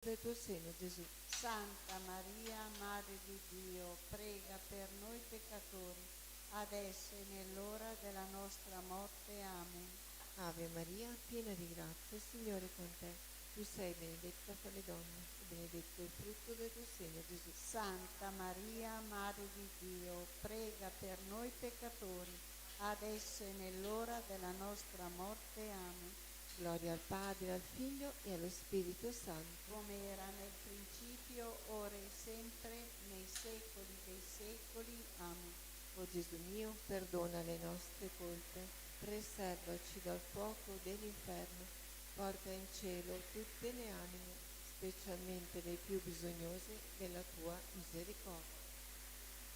del tuo seno, Gesù. Santa Maria, Madre di Dio, prega per noi peccatori, adesso e nell'ora della nostra morte. Amen. Ave Maria, piena di grazia, il Signore è con te. Tu sei benedetta fra le donne, e benedetto il frutto del tuo seno, Gesù. Santa Maria, Madre di Dio, prega per noi peccatori, adesso e nell'ora della nostra morte. Amen. Gloria al Padre, al Figlio e allo Spirito Santo. Come era nel principio, ora e sempre, nei secoli dei secoli. Amen. O Gesù mio, perdona le nostre colpe, preservaci dal fuoco dell'inferno, porta in cielo tutte le anime, specialmente le più bisognose della tua misericordia.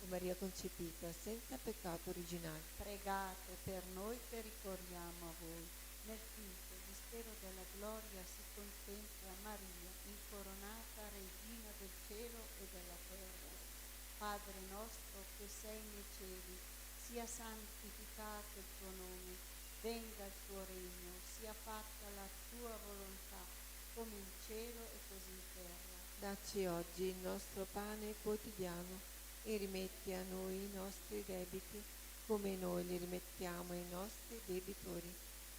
O Maria concepita senza peccato originale, Pregate per noi che ricorriamo a voi. Nel quinto mistero della gloria si contempla Maria, incoronata Regina del cielo e della terra. Padre nostro che sei nei cieli, sia santificato il tuo nome, venga il tuo regno, sia fatta la tua volontà, come in cielo e così in terra. dacci oggi il nostro pane quotidiano e rimetti a noi i nostri debiti, come noi li rimettiamo ai nostri debitori.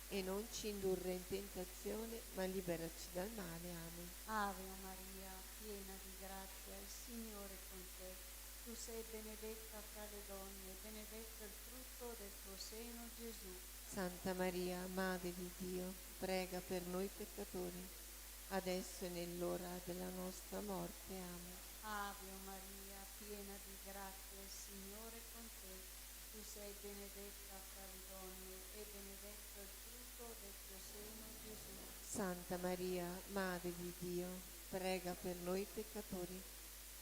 E non ci indurre in tentazione, ma liberaci dal male. Amen. Ave Maria, piena di grazia, il Signore è con te. Tu sei benedetta fra le donne, e benedetto il frutto del tuo seno, Gesù. Santa Maria, Madre di Dio, prega per noi peccatori, adesso e nell'ora della nostra morte. Amen. Ave Maria, piena di grazia, il Signore è con te. Tu sei benedetta fra le donne, e benedetto il frutto del tuo seno, Gesù. Santa Maria, Madre di Dio, prega per noi peccatori,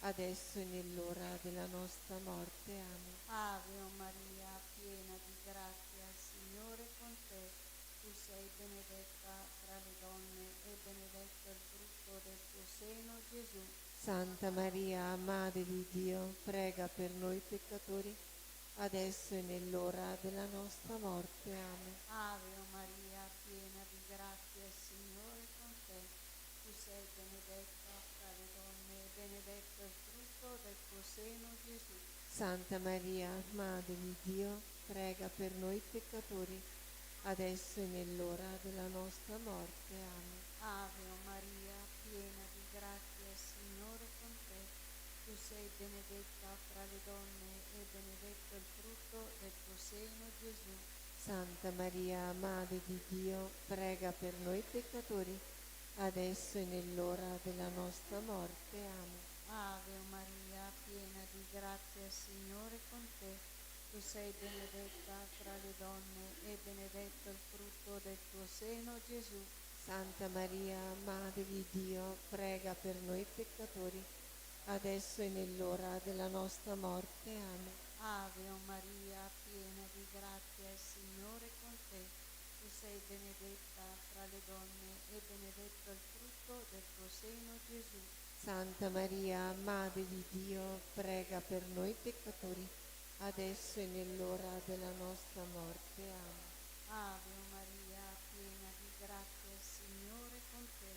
adesso e nell'ora della nostra morte. Amen. Ave Maria, piena di grazia, il Signore è con te. Tu sei benedetta fra le donne, e benedetto il frutto del tuo seno, Gesù. Santa Maria, Madre di Dio, prega per noi peccatori, adesso e nell'ora della nostra morte. Amen. Ave Maria, piena di grazia, il Signore è con te. Tu sei benedetta fra le donne, e benedetto il frutto del tuo seno, Gesù. Santa Maria, Madre di Dio, prega per noi peccatori, adesso e nell'ora della nostra morte. Amen. Ave Maria, piena di grazia, il Signore è con te. Tu sei benedetta fra le donne, e benedetto il frutto del tuo seno, Gesù. Santa Maria, Madre di Dio, prega per noi peccatori, adesso e nell'ora della nostra morte. Amen. Ave Maria, piena di grazia, il Signore è con te. Tu sei benedetta fra le donne, e benedetto il frutto del tuo seno, Gesù. Santa Maria, Madre di Dio, prega per noi peccatori, adesso e nell'ora della nostra morte. Amen. Ave Maria, piena di grazia, il Signore è con te. Tu sei benedetta fra le donne, e benedetto il frutto del tuo seno, Gesù. Santa Maria, Madre di Dio, prega per noi peccatori, adesso e nell'ora della nostra morte. Amen. Ave Maria, piena di grazia, il Signore è con te.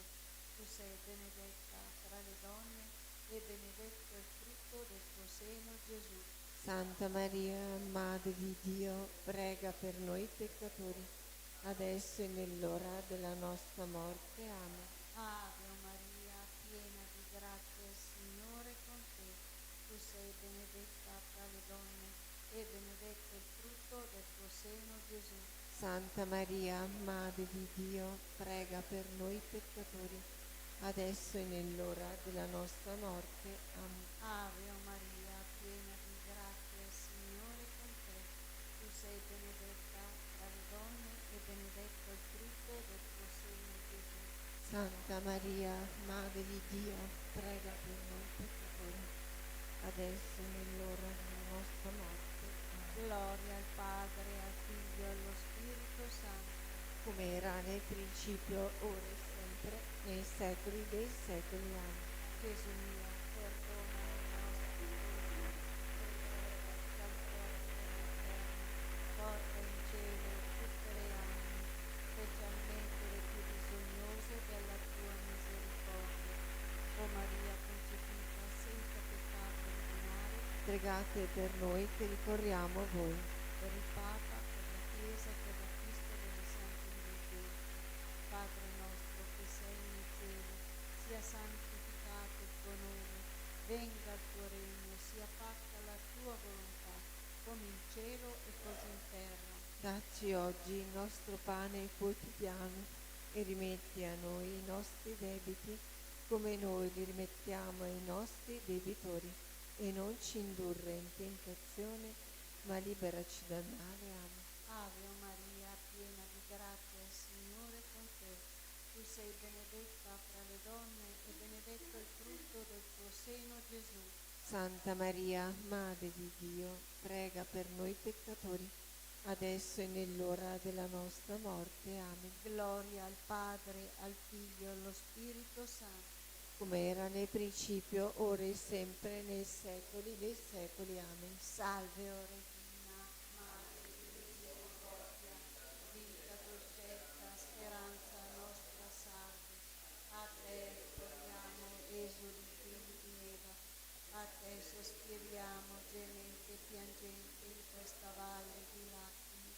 Tu sei benedetta fra le donne, e benedetto il frutto del tuo seno, Gesù. Santa Maria, Madre di Dio, prega per noi peccatori, adesso e nell'ora della nostra morte. Amen. Ave Maria, piena di grazia, il Signore è con te. Tu sei benedetta fra le donne, e benedetto il frutto del tuo seno, Gesù. Santa Maria, Madre di Dio, prega per noi peccatori, adesso e nell'ora della nostra morte. Amen. Ave Maria, piena di grazia, il Signore è con te. Tu sei benedetta tra le donne, e benedetto il frutto del tuo seno, Gesù. Santa Maria, Madre di Dio, prega per noi peccatori, adesso e nell'ora della nostra morte. Amen. Gloria al Padre, al Figlio e allo Spirito Santo. Come era nel principio, ora e sempre, nei secoli dei secoli. Amen. Gesù mio, perdona i nostri peccati, preservaci dal fuoco dell'inferno, porta in cielo tutte le anime, specialmente le più bisognose della tua misericordia. pregate per noi che ricorriamo a voi. Per il Papa, per la Chiesa, per l'acquisto delle sante indulgenze. Padre nostro che sei nei cieli, sia santificato il tuo nome, venga il tuo regno, sia fatta la tua volontà, come in cielo e così in terra. Dacci oggi il nostro pane quotidiano e rimetti a noi i nostri debiti come noi li rimettiamo ai nostri debitori, e non ci indurre in tentazione, ma liberaci dal male. Amen. Ave Maria, piena di grazia, il Signore è con te. Tu sei benedetta fra le donne e benedetto il frutto del tuo seno, Gesù. Santa Maria, Madre di Dio, prega per noi peccatori, adesso e nell'ora della nostra morte. Amen. Gloria al Padre, al Figlio e allo Spirito Santo. Come era nel principio, ora e sempre, nei secoli dei secoli. Amen. Salve, o Regina, Madre di misericordia, vita, dolcezza, speranza nostra, salve. A te ricorriamo, esuli figli di Eva, a te sospiriamo, gementi e piangenti in questa valle di lacrime.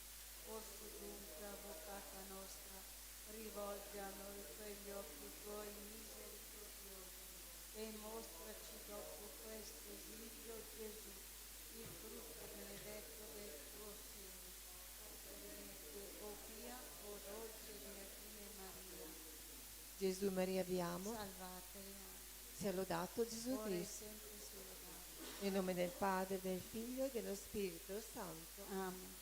Posso dunque, avvocata nostra, rivolgi a noi quegli occhi tuoi misericordiosi e mostraci dopo questo esilio Gesù, il frutto benedetto del tuo seno. O pia, o dolce Vergine Maria, Gesù, Maria, vi amo. salvateli anime. Sia lodato Gesù Ora e Cristo. sempre sia lodato. Nel nome del Padre, del Figlio e dello Spirito Santo. Amen.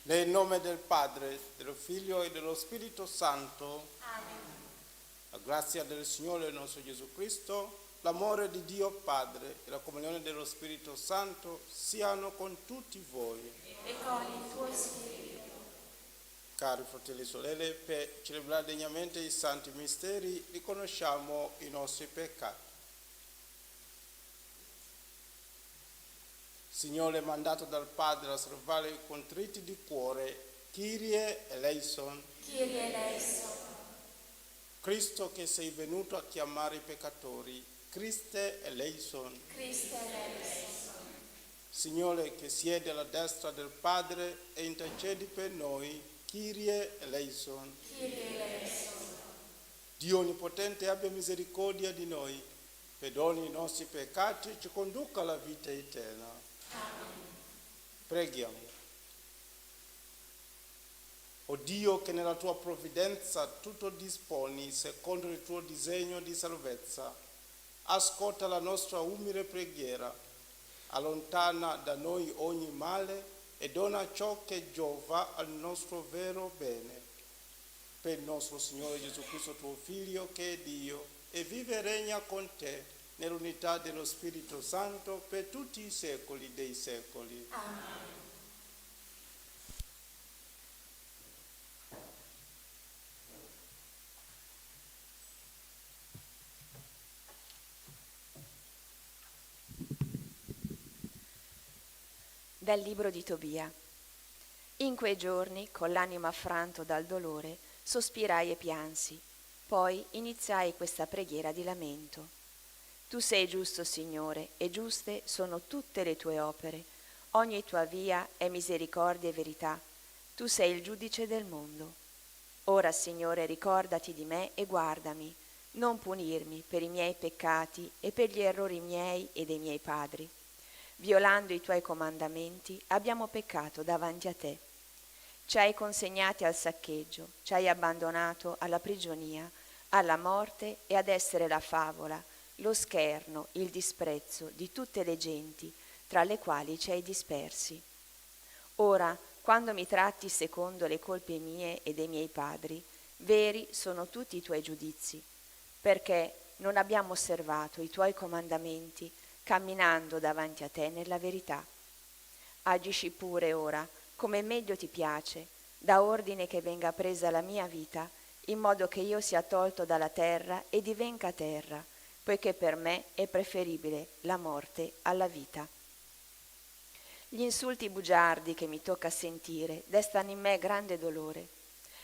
Nel nome del Padre, dello Figlio e dello Spirito Santo. Amen. La grazia del Signore nostro Gesù Cristo, l'amore di Dio Padre e la comunione dello Spirito Santo siano con tutti voi. E con il tuo spirito. Cari fratelli e sorelle, per celebrare degnamente i santi misteri riconosciamo i nostri peccati. Signore, mandato dal Padre a salvare i contriti di cuore, Kyrie eleison. Kyrie eleison. Cristo che sei venuto a chiamare i peccatori, Christe eleison. Christe eleison. Signore che siede alla destra del Padre e intercedi per noi, Kyrie eleison. Kyrie eleison. Dio Onnipotente abbia misericordia di noi, perdoni i nostri peccati e ci conduca alla vita eterna. Preghiamo. O Dio, che nella tua provvidenza tutto disponi secondo il tuo disegno di salvezza, ascolta la nostra umile preghiera, allontana da noi ogni male e dona ciò che giova al nostro vero bene. Per il nostro Signore Gesù Cristo, tuo Figlio, che è Dio, e vive e regna con te nell'unità dello Spirito Santo per tutti i secoli dei secoli. Amen. Dal libro di Tobia. In quei giorni, con l'animo affranto dal dolore, sospirai e piansi. Poi iniziai questa preghiera di lamento. Tu sei giusto, Signore, e giuste sono tutte le tue opere. Ogni tua via è misericordia e verità. Tu sei il giudice del mondo. Ora, Signore, ricordati di me e guardami, non punirmi per i miei peccati e per gli errori miei e dei miei padri. Violando i tuoi comandamenti, abbiamo peccato davanti a te. Ci hai consegnati al saccheggio, ci hai abbandonato alla prigionia, alla morte e ad essere la favola, lo scherno, il disprezzo di tutte le genti, tra le quali ci hai dispersi. Ora, quando mi tratti secondo le colpe mie e dei miei padri, veri sono tutti i tuoi giudizi, perché non abbiamo osservato i tuoi comandamenti, camminando davanti a te nella verità. Agisci pure ora, come meglio ti piace, da ordine che venga presa la mia vita, in modo che io sia tolto dalla terra e divenga terra, poiché per me è preferibile la morte alla vita. Gli insulti bugiardi che mi tocca sentire destano in me grande dolore.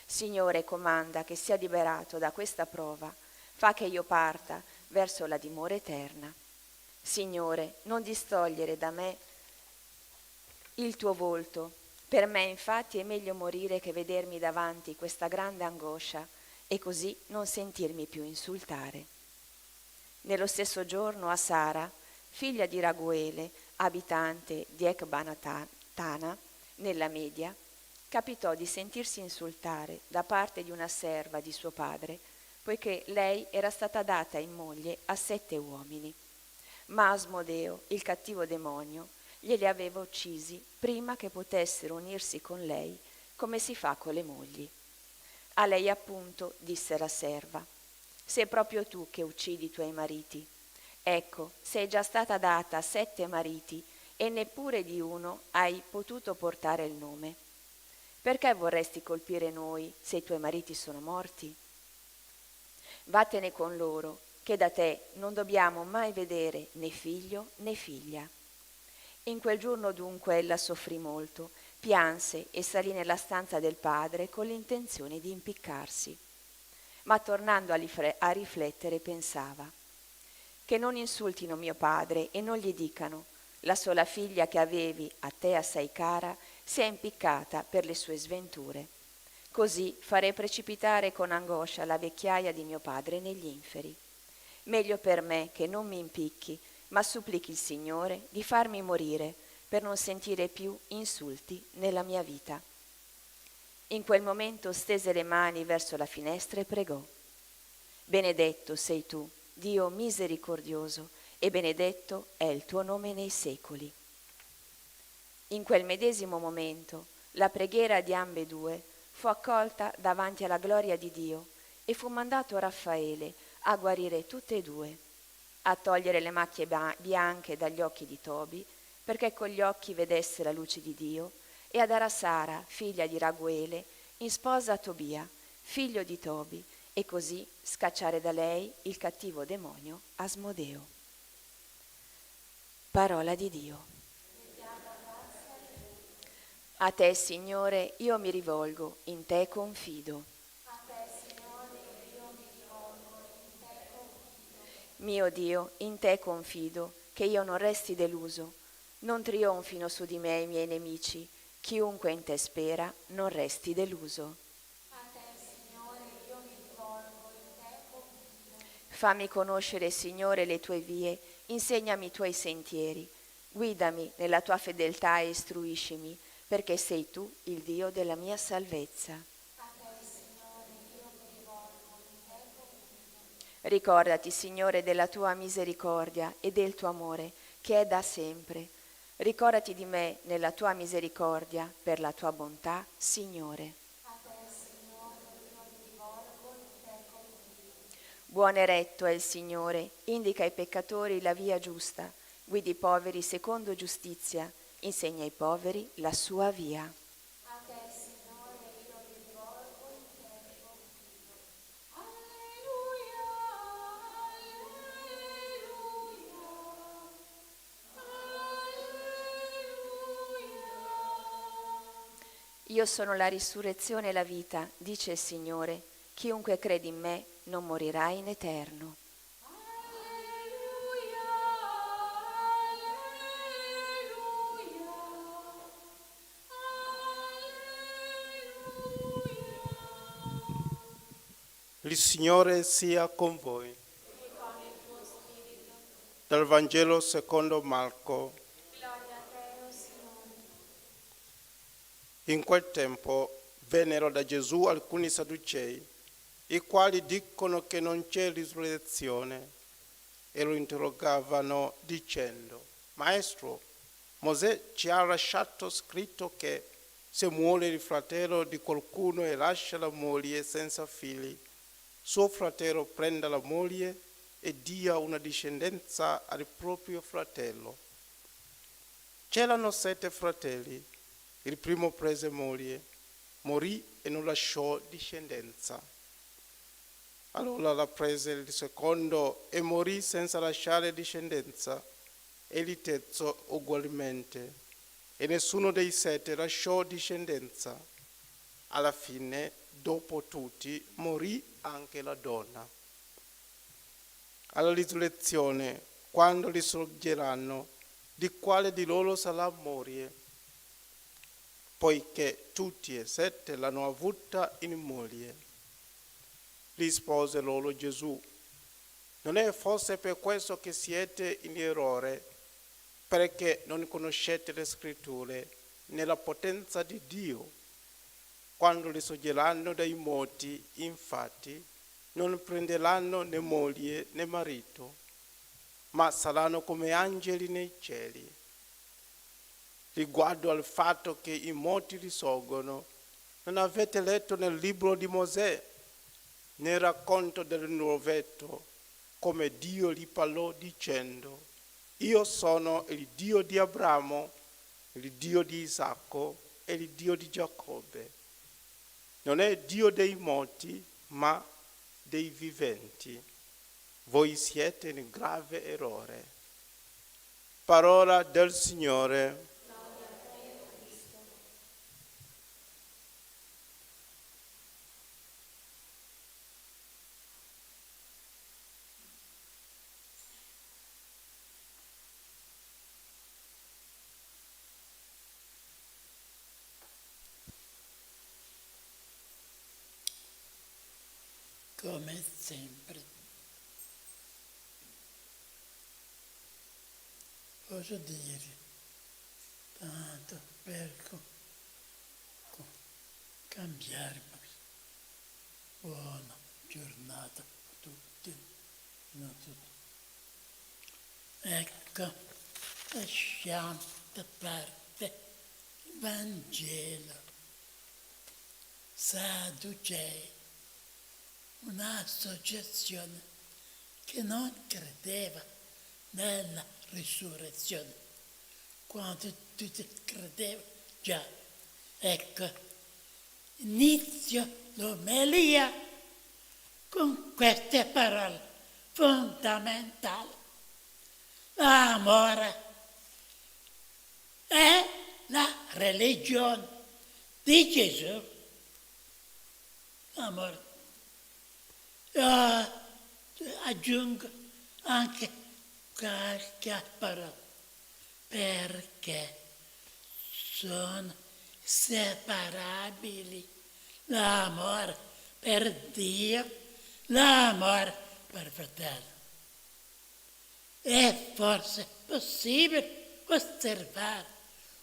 Signore, comanda che sia liberato da questa prova, fa che io parta verso la dimora eterna. Signore, non distogliere da me il tuo volto. Per me infatti è meglio morire che vedermi davanti questa grande angoscia e così non sentirmi più insultare. Nello stesso giorno a Sara, figlia di Raguele, abitante di Ecbatana, nella Media, capitò di sentirsi insultare da parte di una serva di suo padre, poiché lei era stata data in moglie a 7 uomini. Ma Asmodeo, il cattivo demonio, glieli aveva uccisi prima che potessero unirsi con lei, come si fa con le mogli. A lei appunto disse la serva: sei proprio tu che uccidi i tuoi mariti. Ecco, sei già stata data a 7 mariti e neppure di uno hai potuto portare il nome. Perché vorresti colpire noi se i tuoi mariti sono morti? Vattene con loro, che da te non dobbiamo mai vedere né figlio né figlia. In quel giorno dunque ella soffrì molto, pianse e salì nella stanza del padre con l'intenzione di impiccarsi. Ma tornando a riflettere pensava: che non insultino mio padre e non gli dicano: la sola figlia che avevi, a te assai cara, si è impiccata per le sue sventure. Così farei precipitare con angoscia la vecchiaia di mio padre negli inferi. Meglio per me che non mi impicchi, ma supplichi il Signore di farmi morire per non sentire più insulti nella mia vita. In quel momento stese le mani verso la finestra e pregò: benedetto sei tu, Dio misericordioso, e benedetto è il tuo nome nei secoli. In quel medesimo momento la preghiera di ambedue fu accolta davanti alla gloria di Dio e fu mandato Raffaele a guarire tutte e due, a togliere le macchie bianche dagli occhi di Tobi, perché con gli occhi vedesse la luce di Dio, e a dare a Sara, figlia di Raguele, in sposa a Tobia, figlio di Tobi, e così scacciare da lei il cattivo demonio Asmodeo. Parola di Dio. A te, Signore, io mi rivolgo, in te confido. Mio Dio, in te confido, che io non resti deluso. Non trionfino su di me i miei nemici. Chiunque in te spera, non resti deluso. A te, Signore, io mi rivolgo, in te confido. Fammi conoscere, Signore, le tue vie, insegnami i tuoi sentieri. Guidami nella tua fedeltà e istruiscimi, perché sei tu il Dio della mia salvezza. A te, Signore, io mi rivolgo, in te confido. Ricordati, Signore, della tua misericordia e del tuo amore, che è da sempre. Ricordati di me nella tua misericordia, per la tua bontà, Signore. A te, Signore, io mi rivolgo, in te confido. Buono e retto è il Signore, indica ai peccatori la via giusta, guida i poveri secondo giustizia, insegna ai poveri la sua via. A te, Signore, io mi rivolgo, in te confido. Alleluia, alleluia, alleluia. Io sono la risurrezione e la vita, dice il Signore. Chiunque crede in me non morirà in eterno. Il Signore sia con voi. Dal Vangelo secondo Marco. In quel tempo vennero da Gesù alcuni sadducei, i quali dicono che non c'è risurrezione, e lo interrogavano dicendo: Maestro, Mosè ci ha lasciato scritto che se muore il fratello di qualcuno e lascia la moglie senza figli, suo fratello prenda la moglie e dia una discendenza al proprio fratello. C'erano 7 fratelli. Il primo prese moglie, morì e non lasciò discendenza. Allora la prese il secondo e morì senza lasciare discendenza, e il terzo ugualmente, e nessuno dei 7 lasciò discendenza. Alla fine, dopo tutti, morì anche la donna. Alla risurrezione, quando risorgeranno, di quale di loro sarà moglie? Poiché tutti e 7 l'hanno avuta in moglie. Rispose loro Gesù: non è forse per questo che siete in errore, perché non conoscete le scritture né la potenza di Dio? Quando risorgeranno dai morti, infatti, non prenderanno né moglie né marito, ma saranno come angeli nei cieli. Riguardo al fatto che i morti risorgono, non avete letto nel libro di Mosè, nel racconto del nuovetto, come Dio gli parlò dicendo: io sono il Dio di Abramo, il Dio di Isacco e il Dio di Giacobbe. Non è Dio dei morti, ma dei viventi. Voi siete in grave errore. Parola del Signore. Come sempre, posso dire tanto per cambiare. Buona giornata a tutti. Non tutti. Ecco, lasciamo da parte il Vangelo. Sadducei, un'associazione che non credeva nella risurrezione, quando tutti credevano già. Ecco, inizio l'omelia con queste parole fondamentali. L'amore è la religione di Gesù. L'amore. Aggiungo anche qualche parola, perché sono separabili l'amore per Dio, l'amore per fratello. È forse possibile osservare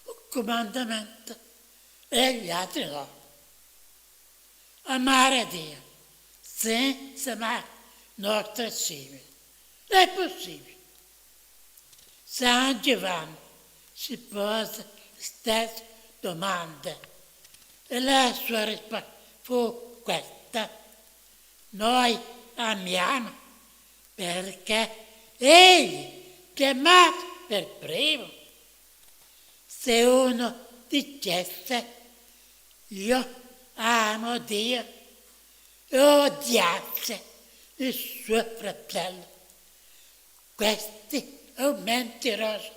un comandamento e gli altri no. Amare Dio senza amare nostro simile. È possibile. San Giovanni si pose le stesse domande e la sua risposta fu questa: noi amiamo perché Egli ci ha amato per primo. Se uno dicesse io amo Dio e odiasse il suo fratello, questi è un mentiroso,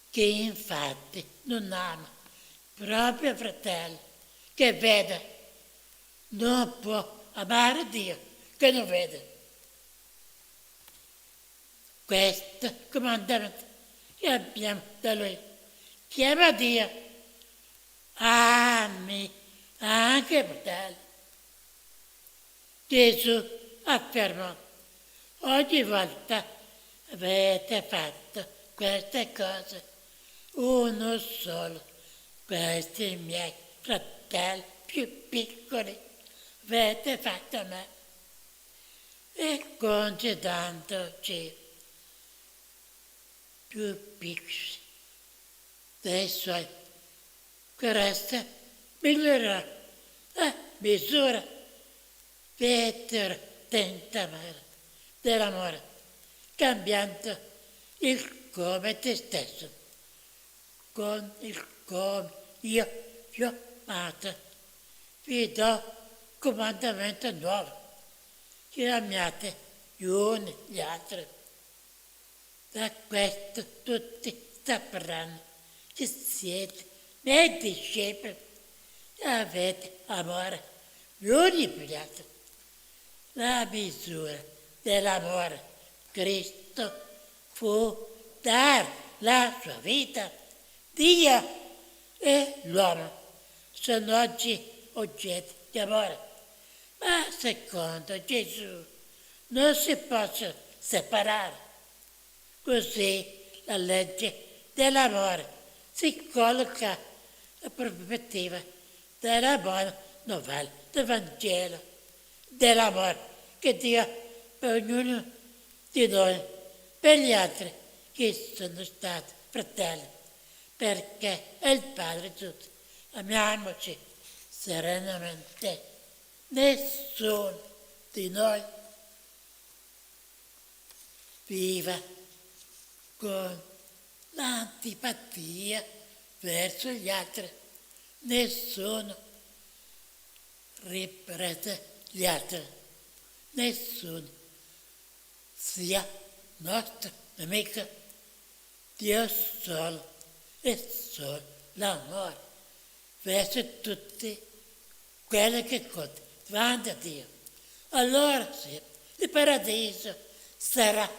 che infatti non ama proprio fratello che vede non può amare Dio che non vede. Questo comandamento che abbiamo da Lui. Chiama Dio, ami anche fratello. Gesù affermò, ogni volta avete fatto queste cose, uno solo, questi miei fratelli più piccoli, avete fatto a me. E concedandoci più piccoli dei suoi, questo migliorerà a misura veteramente dell'amore, cambiando il come te stesso, con il come io vi ho amato. Vi do comandamento nuovo, che amiate gli uni gli altri. Da questo tutti sapranno che siete miei discepoli e avete amore gli uni per gli altri. La misura dell'amore Cristo fu dare la sua vita. Dio e l'uomo sono oggi oggetti di amore, ma secondo Gesù non si possono separare. Così la legge dell'amore si colloca a prospettiva della buona novella del Vangelo, dell'amore che Dio ha per ognuno di noi, per gli altri che sono stati fratelli, perché è il Padre di tutti. Amiamoci serenamente. Nessuno di noi viva con l'antipatia verso gli altri. Nessuno riprende gli altri. Nessuno sia nostro nemico. Dio solo e solo l'amore verso tutti quelli che conta davanti a Dio. Allora sì, il paradiso sarà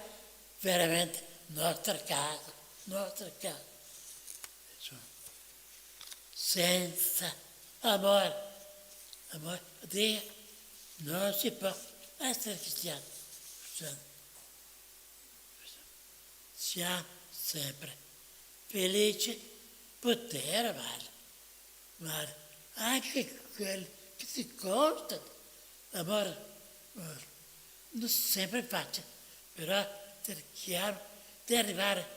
veramente nostra casa. Senza amore a Dio non si può essere cristiani. Siamo sempre felici di poter amare, ma anche quelli che si costano. L'amore non è sempre facile, però cerchiamo di arrivare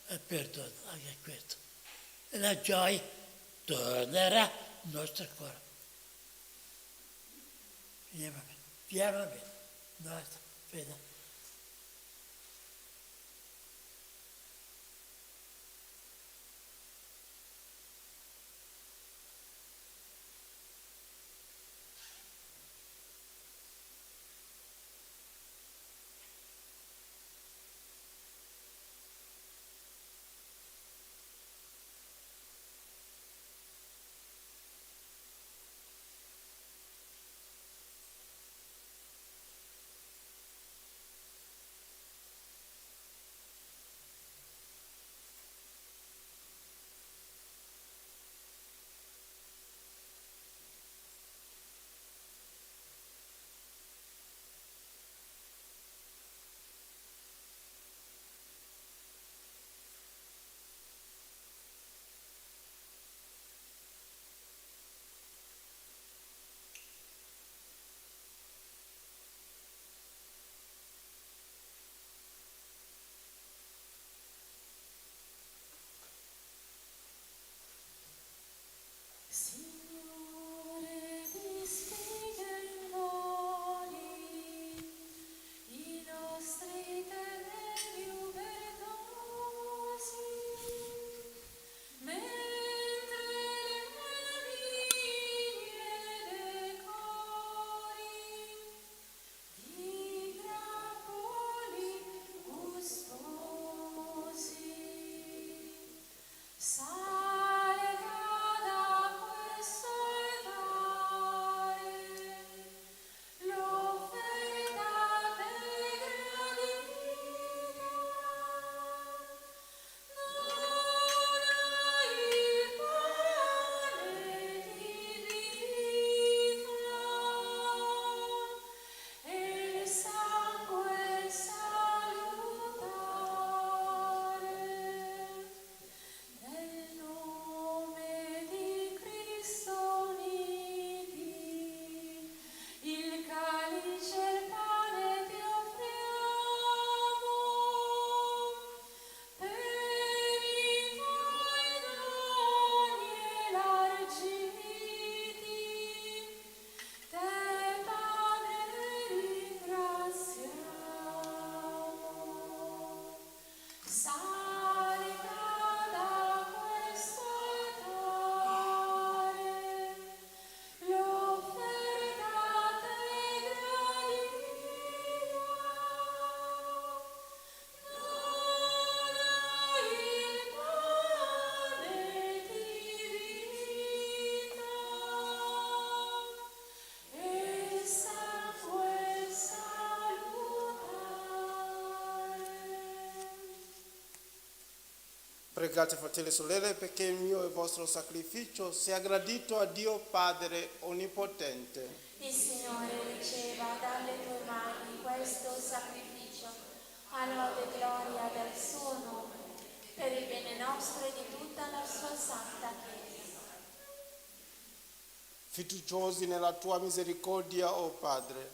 al perdono anche a questo. E la gioia tornerà nel nostro cuore. Piano bene, nostra fede. Pregate, fratelli e sorelle, perché il mio e il vostro sacrificio sia gradito a Dio Padre Onnipotente. Il Signore riceva dalle tue mani questo sacrificio, a lode e gloria del suo nome, per il bene nostro e di tutta la sua santa Chiesa. Fiduciosi nella tua misericordia, o Padre,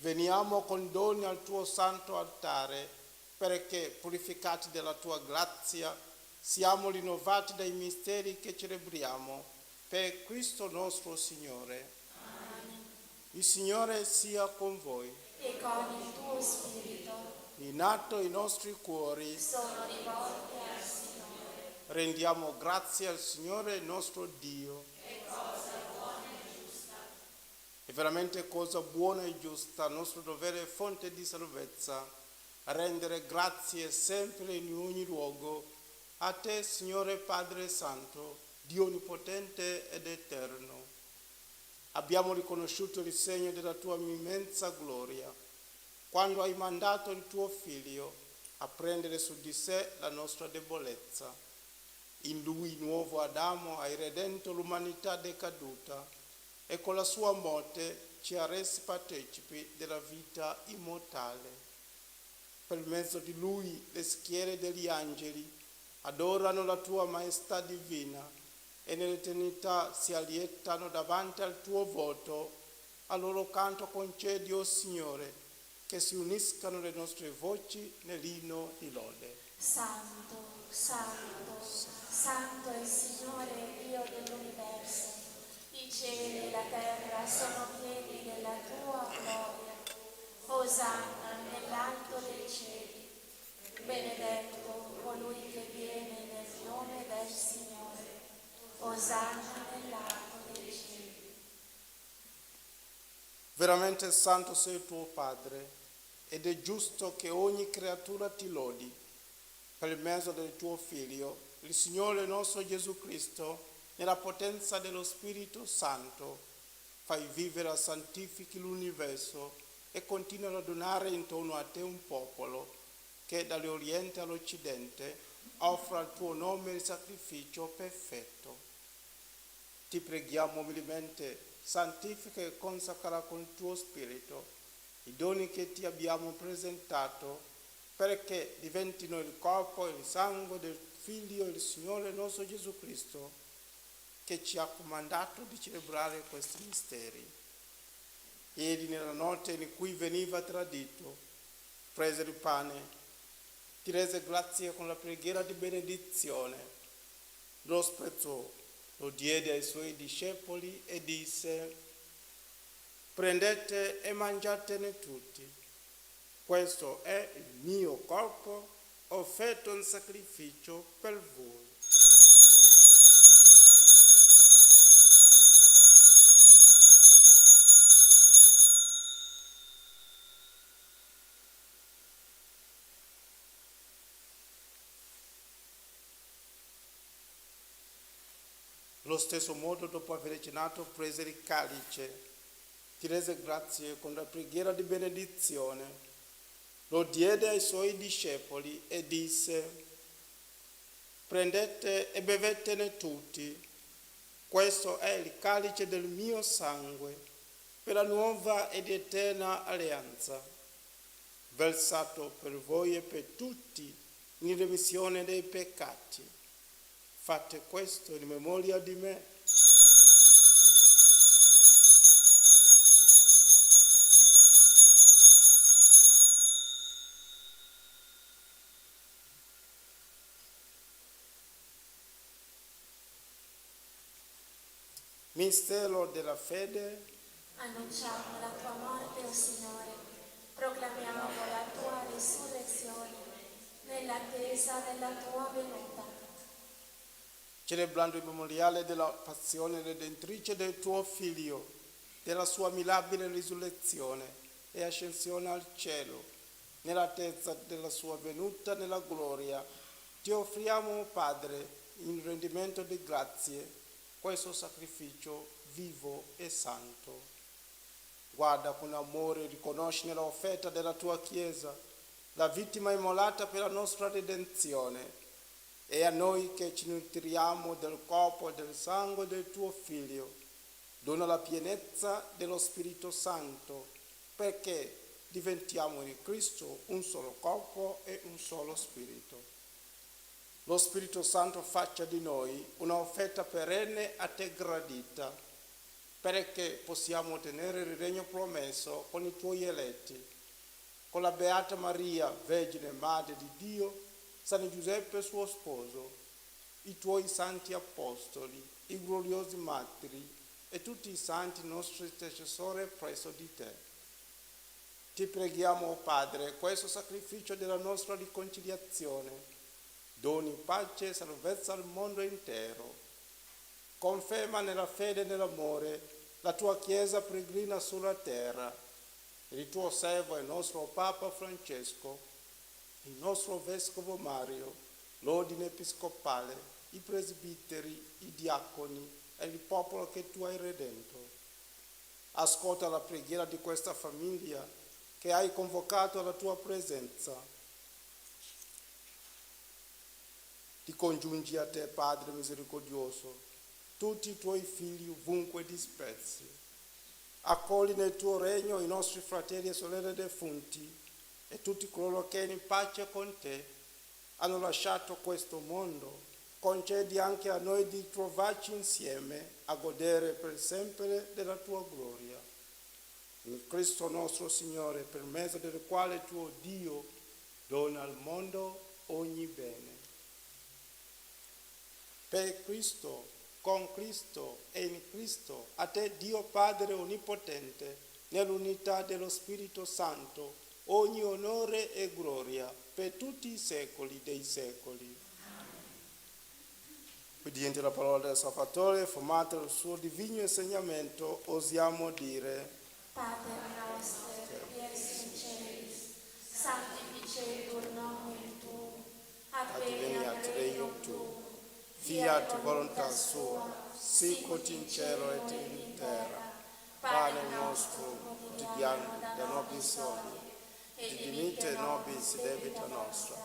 veniamo con doni al tuo santo altare, perché, purificati dalla tua grazia, siamo rinnovati dai misteri che celebriamo, per Cristo nostro Signore. Amen. Il Signore sia con voi. E con il tuo spirito In atto i nostri cuori, sono rivolti al Signore. rendiamo grazie al Signore nostro Dio. È veramente cosa buona e giusta, nostro dovere e fonte di salvezza, rendere grazie sempre in ogni luogo a te, Signore Padre Santo, Dio Onnipotente ed Eterno. Abbiamo riconosciuto il segno della tua immensa gloria, quando hai mandato il tuo Figlio a prendere su di sé la nostra debolezza. In lui, nuovo Adamo, hai redento l'umanità decaduta e con la sua morte ci ha resi partecipi della vita immortale. Per mezzo di lui le schiere degli angeli adorano la tua maestà divina e nell'eternità si allietano davanti al tuo volto. A loro canto concedi, o Signore, che si uniscano le nostre voci nell'inno di lode. Santo, santo, santo è il Signore, Dio dell'universo. I cieli e la terra sono pieni della tua gloria. Osanna nell'alto dei cieli. Benedetto colui che viene nel nome del Signore. Osanna nell'alto dei cieli. Veramente santo sei tuo Padre, ed è giusto che ogni creatura ti lodi, per mezzo del tuo Figlio, il Signore nostro Gesù Cristo, nella potenza dello Spirito Santo, fai vivere e santifichi l'universo e continua ad adunare intorno a te un popolo che dall'Oriente all'Occidente offre al tuo nome il sacrificio perfetto. Ti preghiamo umilmente, santifica e consacra con il tuo Spirito i doni che ti abbiamo presentato, perché diventino il corpo e il sangue del Figlio e il Signore nostro Gesù Cristo, che ci ha comandato di celebrare questi misteri. Ieri, nella notte in cui veniva tradito, prese il pane, ti rese grazie con la preghiera di benedizione, lo spezzò, lo diede ai suoi discepoli e disse: prendete e mangiatene tutti, questo è il mio corpo offerto in sacrificio per voi. Allo stesso modo, dopo aver cenato, prese il calice, ti rese grazie con la preghiera di benedizione, lo diede ai suoi discepoli e disse: prendete e bevetene tutti, questo è il calice del mio sangue, per la nuova ed eterna alleanza, versato per voi e per tutti in remissione dei peccati. Fate questo in memoria di me. Mistero della fede. Annunciamo la tua morte, o Signore. Proclamiamo la tua risurrezione nell'attesa della tua venuta. Celebrando il memoriale della passione redentrice del tuo Figlio, della sua mirabile risurrezione e ascensione al cielo, nell'attesa della sua venuta nella gloria, ti offriamo, Padre, in rendimento di grazie, questo sacrificio vivo e santo. Guarda con amore e riconosci nell'offerta della tua Chiesa la vittima immolata per la nostra redenzione e a noi che ci nutriamo del corpo e del sangue del tuo Figlio, dona la pienezza dello Spirito Santo, perché diventiamo in Cristo un solo corpo e un solo spirito. Lo Spirito Santo faccia di noi un'offerta perenne a te gradita, perché possiamo ottenere il regno promesso con i tuoi eletti, con la Beata Maria, Vergine Madre di Dio, San Giuseppe suo sposo, i tuoi santi apostoli, i gloriosi martiri e tutti i santi nostri intercessori presso di te. Ti preghiamo, o Padre, questo sacrificio della nostra riconciliazione, doni pace e salvezza al mondo intero. Conferma nella fede e nell'amore la tua Chiesa peregrina sulla terra, il tuo servo e il nostro Papa Francesco, il nostro Vescovo Mario, l'ordine episcopale, i presbiteri, i diaconi e il popolo che tu hai redento. Ascolta la preghiera di questa famiglia che hai convocato alla tua presenza. Ti congiungi a te, Padre misericordioso, tutti i tuoi figli ovunque dispersi. Accogli nel tuo regno i nostri fratelli e sorelle defunti e tutti coloro che in pace con te hanno lasciato questo mondo. Concedi anche a noi di trovarci insieme a godere per sempre della tua gloria. In Cristo nostro Signore, per mezzo del quale tuo Dio dona al mondo ogni bene. Per Cristo, con Cristo e in Cristo, a te Dio Padre Onnipotente, nell'unità dello Spirito Santo, ogni onore e gloria per tutti i secoli dei secoli. Ubbidienti alla parola del Salvatore, formata dal suo divino insegnamento, osiamo dire: Pater noster, qui es in celis, sanctificetur nomen tuum, adveniat regnum tuum, fiat voluntas sua, sicut in cielo et in terra. Pane nostrum quotidianum da nobis hodie, et dimitte nobis debita nostra,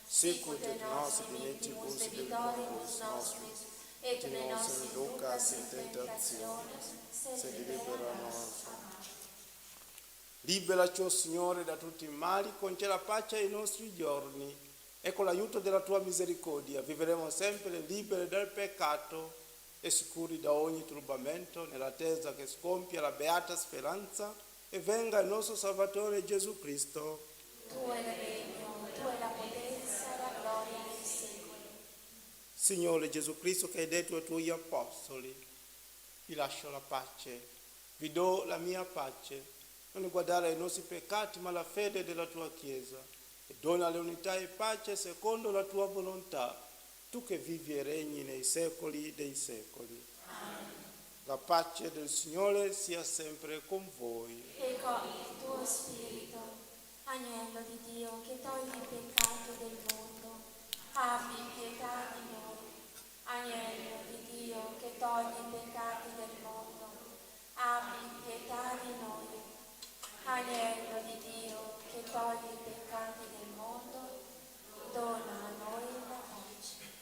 sicut et nos dimittivus debitoribus nostris, et ne nos inducas in tentationes, sed libera nos. Liberaci, o Signore, da tutti i mali, conceda la pace ai nostri giorni e con l'aiuto della tua misericordia vivremo sempre liberi dal peccato e sicuri da ogni turbamento, nell'attesa che scompia la beata speranza e venga il nostro Salvatore Gesù Cristo. Tu è il regno, tu è la potenza e la gloria nei secoli. Signore Gesù Cristo, che hai detto ai tuoi apostoli: vi lascio la pace, vi do la mia pace. Non guardare ai nostri peccati, ma alla fede della tua Chiesa, e dona l'unità e pace secondo la tua volontà, tu che vivi e regni nei secoli dei secoli. Amen. La pace del Signore sia sempre con voi. E con il tuo spirito, agnello di Dio che togli il peccato del mondo, abbi pietà di noi. Agnello di Dio che togli i peccati del mondo, abbi pietà di noi. Agnello di Dio che togli i peccati del mondo, dona a noi la pace.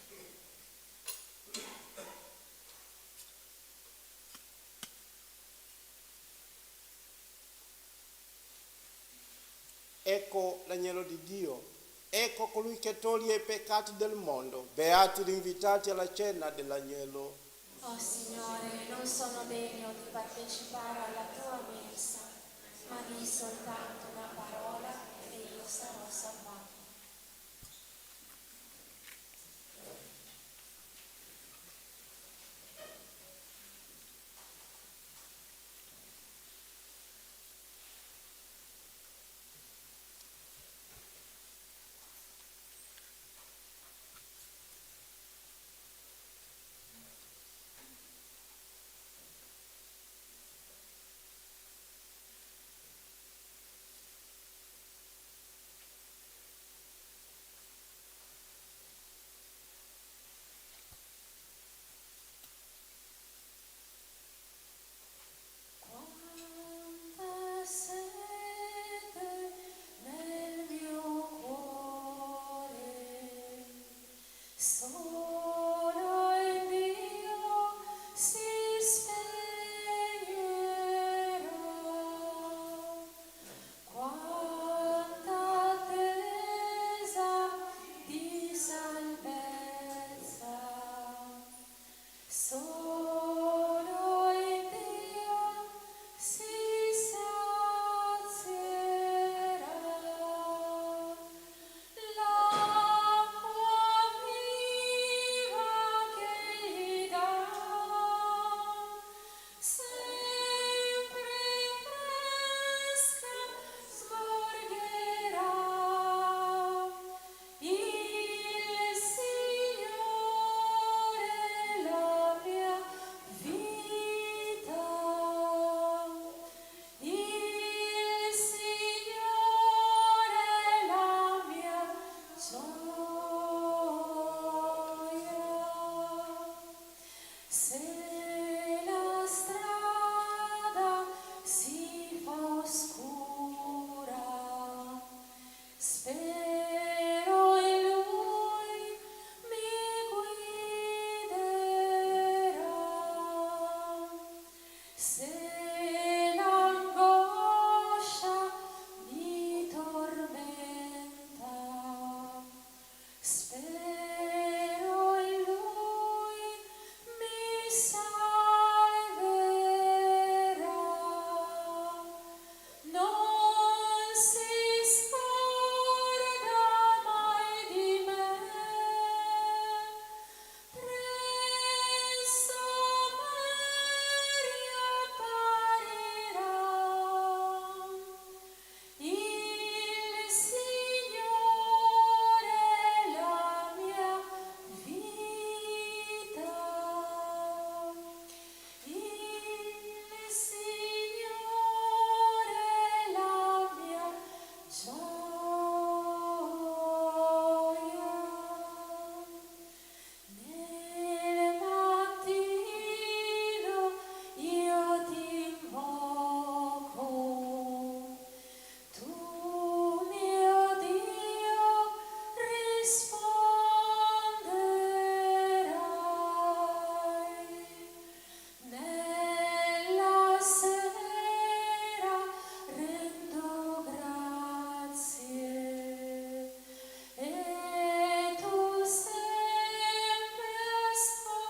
Ecco l'agnello di Dio, ecco colui che toglie i peccati del mondo. Beati gli invitati alla cena dell'agnello. Oh Signore, non sono degno di partecipare alla tua mensa, ma di soltanto una parola e io sarò salvato. Se l'angoscia mi tormenta, spero in Lui mi salverà. Non si scorda mai di me, presto mi apparirà. Il Signore è la mia vita. Il Signore è la mia gioia. Nel mattino io ti invoco, tu mio Dio risponderai. Nella sera rendo grazie e tu sempre ascolterai.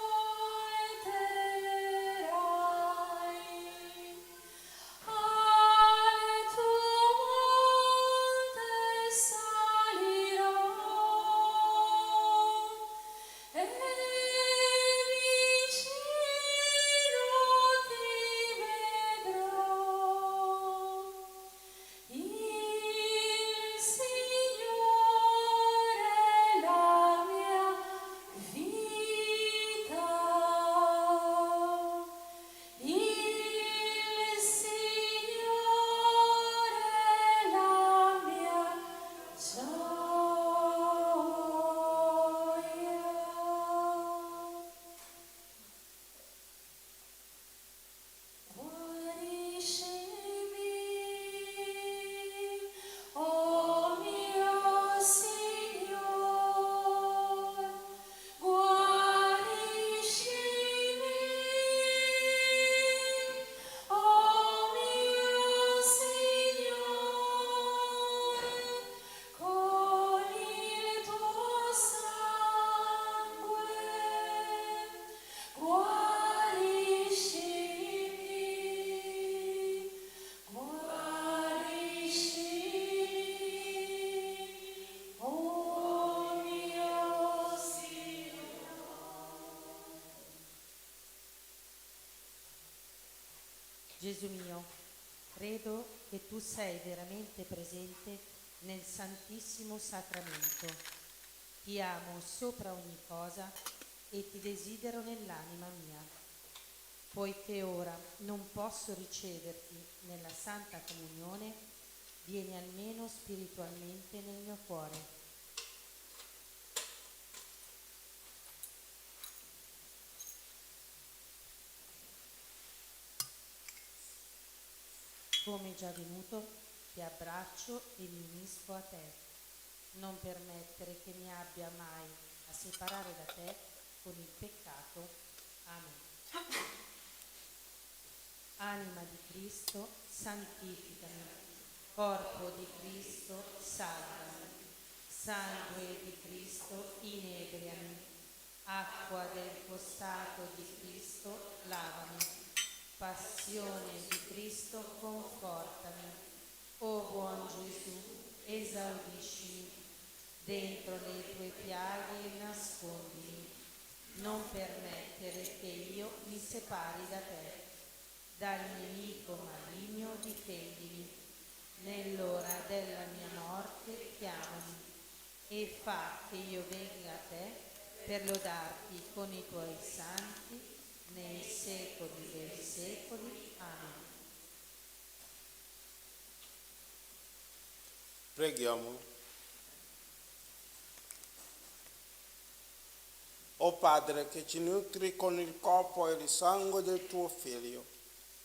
Alle tue monte salirò e vicino ti vedrò. Il Signore è la mia vita. Il Signore è la mia gioia. Guariscimi, oh mio Signore, guariscimi, oh mio Signore, con il tuo sangue, guariscimi, guariscimi, oh mio Signore. Gesù mio, credo che tu sei veramente presente nel Santissimo Sacramento. Ti amo sopra ogni cosa e ti desidero nell'anima mia. Poiché ora non posso riceverti nella Santa Comunione, vieni almeno spiritualmente nel mio cuore. Come già venuto, ti abbraccio e mi unisco a te. Non permettere che mi abbia mai a separare da te con il peccato. Amen. Anima di Cristo, santificami. Corpo di Cristo, salvami. Sangue di Cristo, inebriami. Acqua del costato di Cristo, lavami. Passione di Cristo, confortami. O buon Gesù, esaudiscimi. Dentro le tue piaghe nascondimi. Non permettere che io mi separi da te. Dal nemico maligno difendimi. Nell'ora della mia morte chiamami. E fa che io venga a te per lodarti con i tuoi santi nei secoli dei secoli. Amen. Preghiamo. O Padre che ci nutri con il corpo e il sangue del tuo Figlio,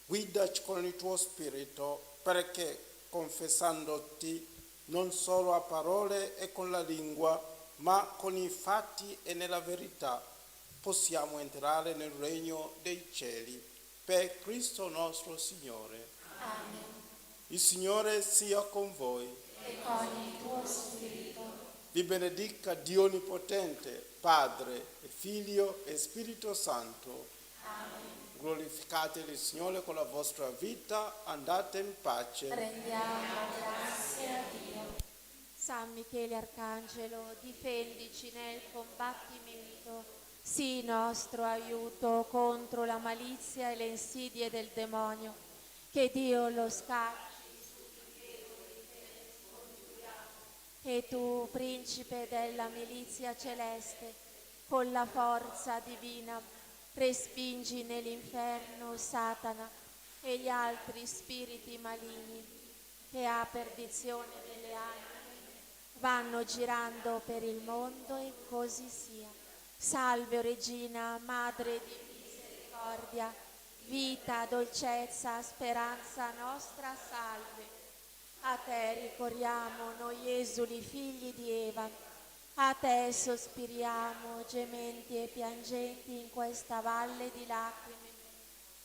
guidaci con il tuo Spirito perché, confessandoti non solo a parole e con la lingua, ma con i fatti e nella verità, possiamo entrare nel regno dei cieli. Per Cristo nostro Signore. Amen. Il Signore sia con voi. E con il tuo spirito. Vi benedica Dio Onnipotente, Padre e Figlio e Spirito Santo. Amen. Glorificate il Signore con la vostra vita, andate in pace. Rendiamo grazie a Dio. San Michele Arcangelo, difendici nel combattimento, sii nostro aiuto contro la malizia e le insidie del demonio. Che Dio lo scacci. E tu, principe della milizia celeste, con la forza divina, respingi nell'inferno Satana e gli altri spiriti maligni che a perdizione delle anime vanno girando per il mondo, e così sia. Salve, o Regina, Madre di misericordia, vita, dolcezza, speranza nostra, salve. A te ricorriamo, noi esuli figli di Eva, a te sospiriamo, gementi e piangenti in questa valle di lacrime.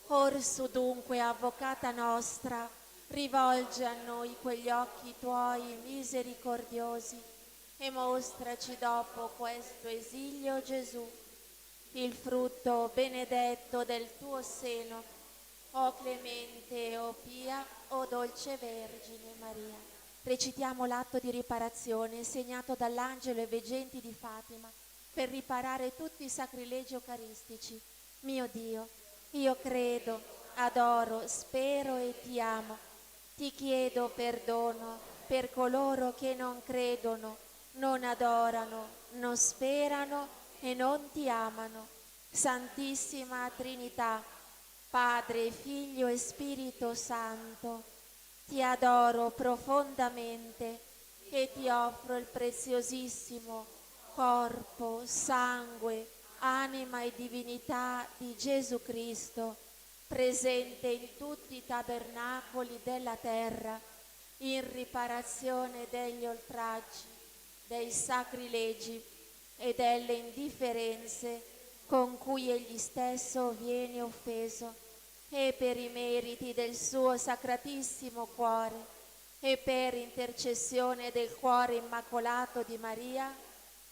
Orso dunque, avvocata nostra, rivolge a noi quegli occhi tuoi misericordiosi e mostraci dopo questo esilio Gesù, il frutto benedetto del tuo seno, o clemente, o pia, o dolce Vergine Maria. Recitiamo l'atto di riparazione segnato dall'angelo e veggenti di Fatima per riparare tutti i sacrilegi eucaristici. Mio Dio, io credo, adoro, spero e ti amo. Ti chiedo perdono per coloro che non credono, non adorano, non sperano e non ti amano. Santissima Trinità, Padre, Figlio e Spirito Santo, ti adoro profondamente e ti offro il preziosissimo corpo, sangue, anima e divinità di Gesù Cristo, presente in tutti i tabernacoli della terra, in riparazione degli oltraggi, dei sacrilegi e delle indifferenze con cui egli stesso viene offeso, e per i meriti del suo sacratissimo cuore e per intercessione del cuore immacolato di Maria,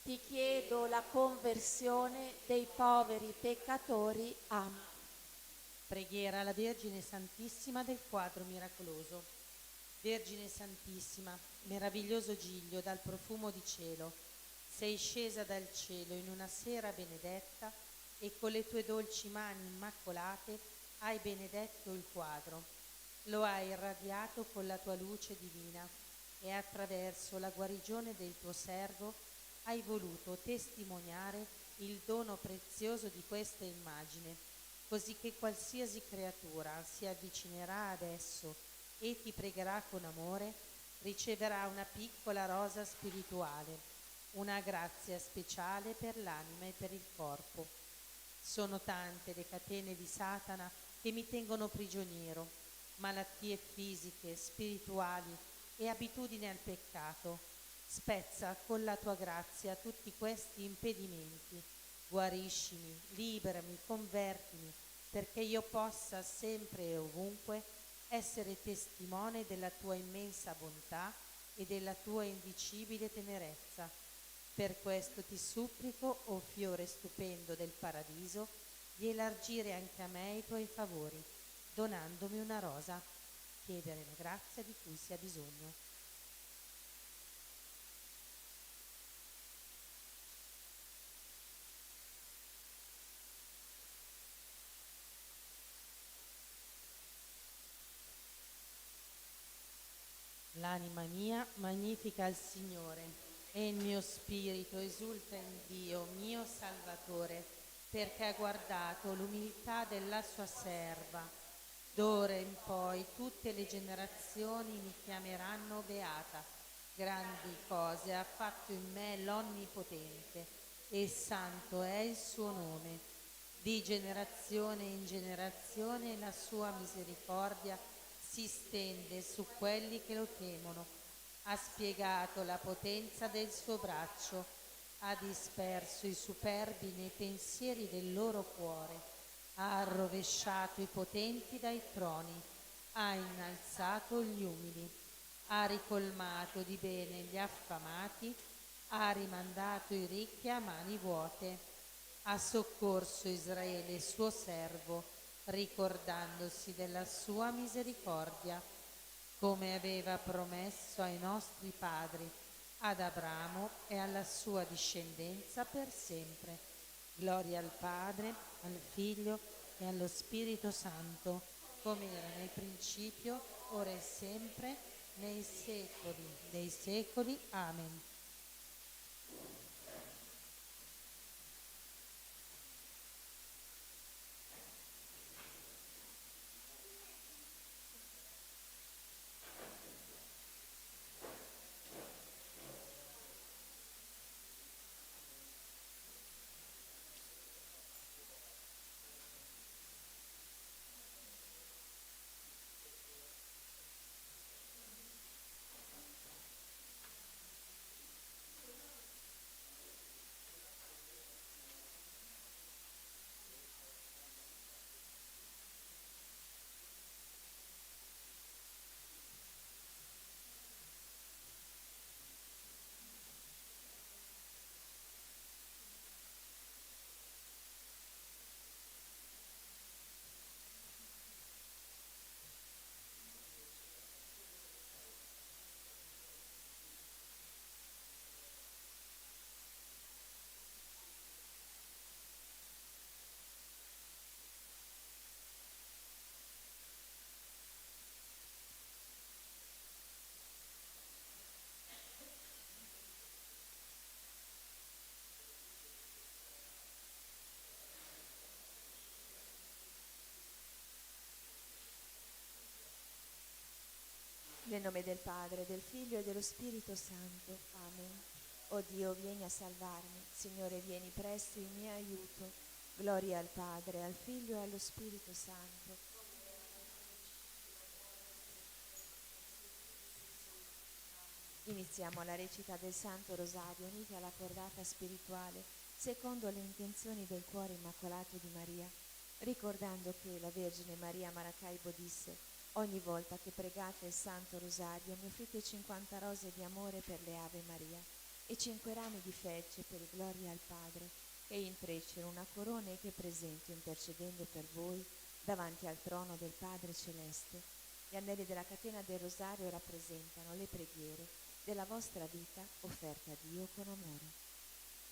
ti chiedo la conversione dei poveri peccatori. Amen. Preghiera alla Vergine Santissima del quadro miracoloso. Vergine Santissima, meraviglioso giglio dal profumo di cielo, sei scesa dal cielo in una sera benedetta e con le tue dolci mani immacolate hai benedetto il quadro. Lo hai irradiato con la tua luce divina e attraverso la guarigione del tuo servo hai voluto testimoniare il dono prezioso di questa immagine, così che qualsiasi creatura si avvicinerà ad esso e ti pregherà con amore, riceverà una piccola rosa spirituale, una grazia speciale per l'anima e per il corpo. Sono tante le catene di Satana che mi tengono prigioniero, malattie fisiche, spirituali e abitudini al peccato. Spezza con la tua grazia tutti questi impedimenti, guariscimi, liberami, convertimi, perché io possa sempre e ovunque essere testimone della tua immensa bontà e della tua indicibile tenerezza. Per questo ti supplico, o fiore stupendo del paradiso, di elargire anche a me i tuoi favori, donandomi una rosa, chiedere la grazia di cui si ha bisogno. L'anima mia magnifica il Signore e il mio spirito esulta in Dio, mio Salvatore, perché ha guardato l'umiltà della sua serva. D'ora in poi tutte le generazioni mi chiameranno beata. Grandi cose ha fatto in me l'Onnipotente e santo è il suo nome. Di generazione in generazione la sua misericordia si stende su quelli che lo temono. Ha spiegato la potenza del suo braccio, ha disperso i superbi nei pensieri del loro cuore. ha rovesciato i potenti dai troni, ha innalzato gli umili, ha ricolmato di bene gli affamati, ha rimandato i ricchi a mani vuote, ha soccorso Israele suo servo, ricordandosi della sua misericordia, come aveva promesso ai nostri padri, ad Abramo e alla sua discendenza per sempre. Gloria al Padre, al Figlio e allo Spirito Santo, come era nel principio, ora e sempre, nei secoli dei secoli. Amen. Nel nome del Padre, del Figlio e dello Spirito Santo. Amen. O Dio, vieni a salvarmi. Signore, vieni presto in mio aiuto. Gloria al Padre, al Figlio e allo Spirito Santo. Iniziamo la recita del Santo Rosario uniti alla cordata spirituale, secondo le intenzioni del cuore immacolato di Maria, ricordando che la Vergine Maria Maracaibo disse: ogni volta che pregate il Santo Rosario mi offrite 50 rose di amore per le Ave Maria e 5 rami di felce per gloria al Padre, e intrecciano una corona e che presento intercedendo per voi davanti al trono del Padre Celeste. Gli anelli della catena del Rosario rappresentano le preghiere della vostra vita offerta a Dio con amore.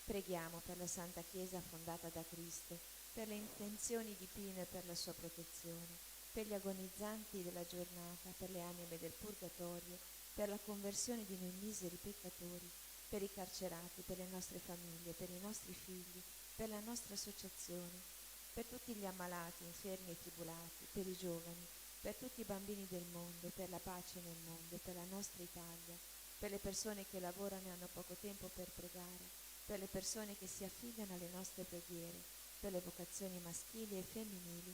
Preghiamo per la Santa Chiesa fondata da Cristo, per le intenzioni di Pino e per la sua protezione, per gli agonizzanti della giornata, per le anime del purgatorio, per la conversione di noi miseri peccatori, per i carcerati, per le nostre famiglie, per i nostri figli, per la nostra associazione, per tutti gli ammalati, infermi e tribulati, per i giovani, per tutti i bambini del mondo, per la pace nel mondo, per la nostra Italia, per le persone che lavorano e hanno poco tempo per pregare, per le persone che si affidano alle nostre preghiere, per le vocazioni maschili e femminili,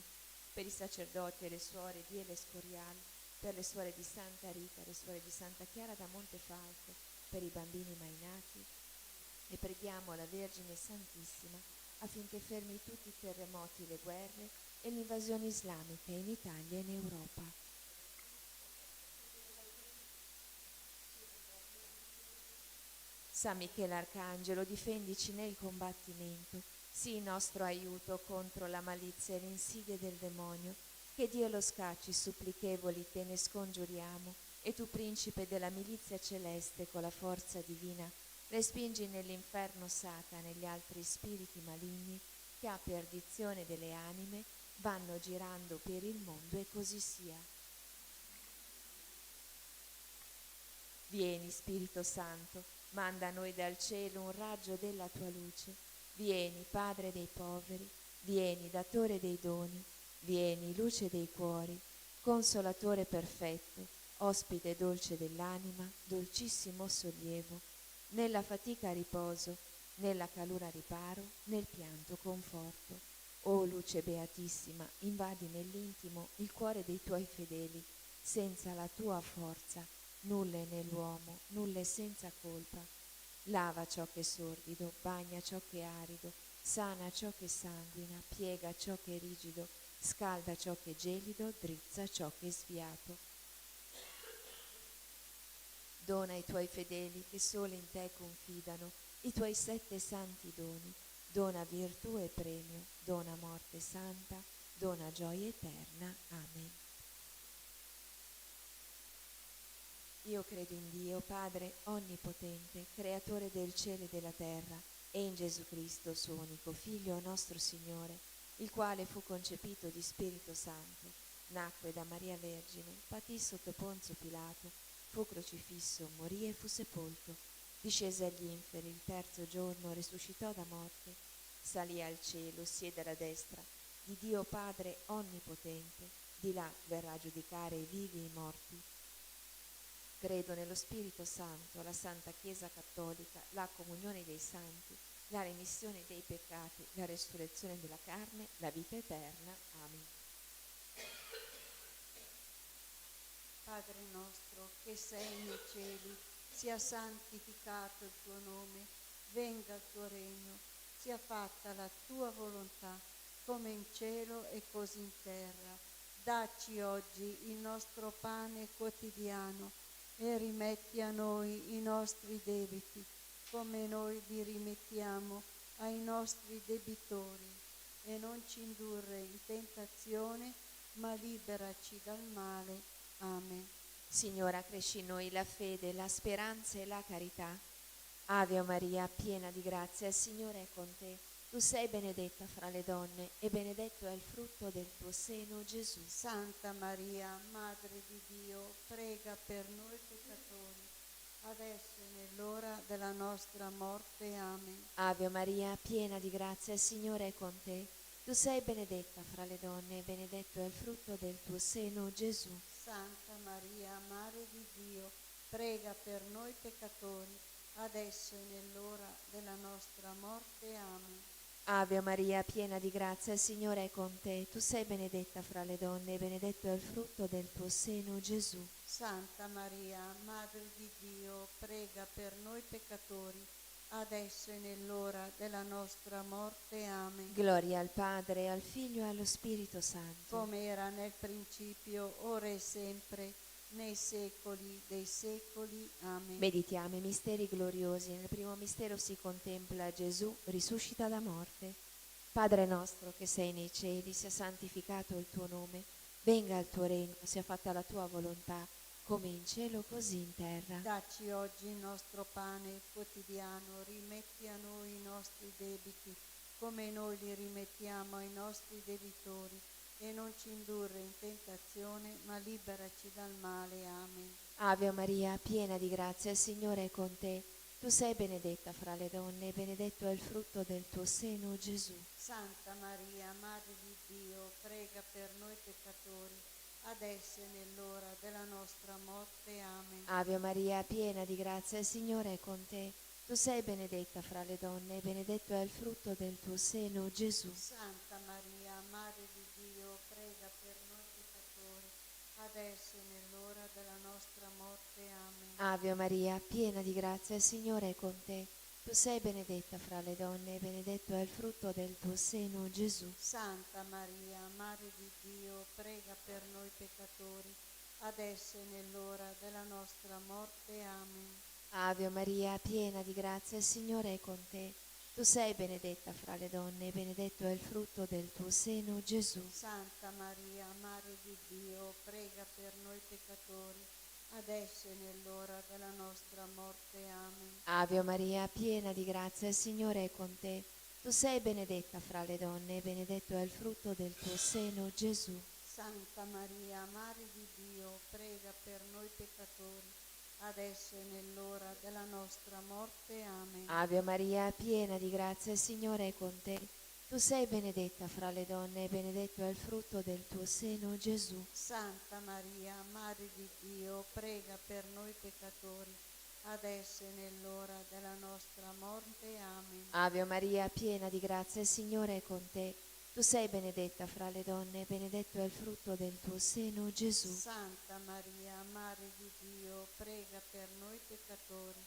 per i sacerdoti e le suore di Escorial, per le suore di Santa Rita, le suore di Santa Chiara da Montefalco, per i bambini mai nati, e preghiamo la Vergine Santissima affinché fermi tutti i terremoti, le guerre e l'invasione islamica in Italia e in Europa. San Michele Arcangelo, difendici nel combattimento, sii nostro aiuto contro la malizia e le insidie del demonio, che Dio lo scacci supplichevoli te ne scongiuriamo, e tu principe della milizia celeste con la forza divina, respingi nell'inferno Satana e gli altri spiriti maligni che a perdizione delle anime vanno girando per il mondo, e così sia. Vieni, Spirito Santo, manda a noi dal cielo un raggio della tua luce. Vieni, Padre dei poveri, vieni, Datore dei doni, vieni, luce dei cuori, Consolatore perfetto, ospite dolce dell'anima, dolcissimo sollievo, nella fatica riposo, nella calura riparo, nel pianto conforto. O luce beatissima, invadi nell'intimo il cuore dei tuoi fedeli, senza la tua forza nulla è nell'uomo, nulla è senza colpa. Lava ciò che è sordido, bagna ciò che è arido, sana ciò che sanguina, piega ciò che è rigido, scalda ciò che è gelido, drizza ciò che è sviato. Dona ai tuoi fedeli che solo in te confidano i tuoi 7 santi doni. Dona virtù e premio, dona morte santa, dona gioia eterna. Amen. Io credo in Dio, Padre onnipotente, creatore del cielo e della terra, e in Gesù Cristo, suo unico Figlio, nostro Signore, il quale fu concepito di Spirito Santo, nacque da Maria Vergine, patì sotto Ponzio Pilato, fu crocifisso, morì e fu sepolto, discese agli inferi, il terzo giorno risuscitò da morte, salì al cielo, siede alla destra di Dio Padre onnipotente, di là verrà a giudicare i vivi e i morti. Credo nello Spirito Santo, la Santa Chiesa Cattolica, la comunione dei santi, la remissione dei peccati, la resurrezione della carne, la vita eterna. Amen. Padre nostro che sei nei cieli, sia santificato il tuo nome, venga il tuo regno, sia fatta la tua volontà, come in cielo e così in terra. Dacci oggi il nostro pane quotidiano e rimetti a noi i nostri debiti, come noi li rimettiamo ai nostri debitori, e non ci indurre in tentazione, ma liberaci dal male. Amen. Signora, cresci in noi la fede, la speranza e la carità. Ave Maria, piena di grazia, il Signore è con te. Tu sei benedetta fra le donne e benedetto è il frutto del tuo seno, Gesù. Santa Maria, Madre di Dio, prega per noi peccatori, adesso e nell'ora della nostra morte. Amen. Ave Maria, piena di grazia, il Signore è con te. Tu sei benedetta fra le donne e benedetto è il frutto del tuo seno, Gesù. Santa Maria, Madre di Dio, prega per noi peccatori, adesso e nell'ora della nostra morte. Amen. Ave Maria, piena di grazia, il Signore è con te. Tu sei benedetta fra le donne e benedetto è il frutto del tuo seno, Gesù. Santa Maria, Madre di Dio, prega per noi peccatori, adesso e nell'ora della nostra morte. Amen. Gloria al Padre, al Figlio e allo Spirito Santo. Come era nel principio, ora e sempre, nei secoli dei secoli. Amen. Meditiamo i misteri gloriosi. Nel primo mistero si contempla Gesù risuscita da morte. Padre nostro che sei nei cieli, sia santificato il tuo nome, venga il tuo regno, sia fatta la tua volontà, come in cielo così in terra. Dacci oggi il nostro pane quotidiano, rimetti a noi i nostri debiti, come noi li rimettiamo ai nostri debitori, e non ci indurre in tentazione, ma liberaci dal male. Amen. Ave Maria, piena di grazia, il Signore è con te. Tu sei benedetta fra le donne e benedetto è il frutto del tuo seno, Gesù. Santa Maria, Madre di Dio, prega per noi peccatori, adesso e nell'ora della nostra morte. Amen. Ave Maria, piena di grazia, il Signore è con te. Tu sei benedetta fra le donne e benedetto è il frutto del tuo seno, Gesù. Santa Maria, Madre di Dio, prega per noi peccatori, adesso e nell'ora della nostra morte. Amen. Ave Maria, piena di grazia, il Signore è con te. Tu sei benedetta fra le donne e benedetto è il frutto del tuo seno, Gesù. Santa Maria, Madre di Dio, prega per noi peccatori, adesso e nell'ora della nostra morte. Amen. Ave Maria, piena di grazia, il Signore è con te. Tu sei benedetta fra le donne e benedetto è il frutto del tuo seno, Gesù. Santa Maria, Madre di Dio, prega per noi peccatori, adesso e nell'ora della nostra morte. Amen. Ave Maria, piena di grazia, il Signore è con te. Tu sei benedetta fra le donne e benedetto è il frutto del tuo seno, Gesù. Santa Maria, Madre di Dio, prega per noi peccatori, adesso e nell'ora della nostra morte. Amen. Ave Maria, piena di grazia, il Signore è con te. Tu sei benedetta fra le donne e benedetto è il frutto del tuo seno, Gesù. Santa Maria, Madre di Dio, prega per noi peccatori, adesso e nell'ora della nostra morte. Amen. Ave Maria, piena di grazia, il Signore è con te. Tu sei benedetta fra le donne e benedetto è il frutto del tuo seno, Gesù. Santa Maria, Madre di Dio, prega per noi peccatori,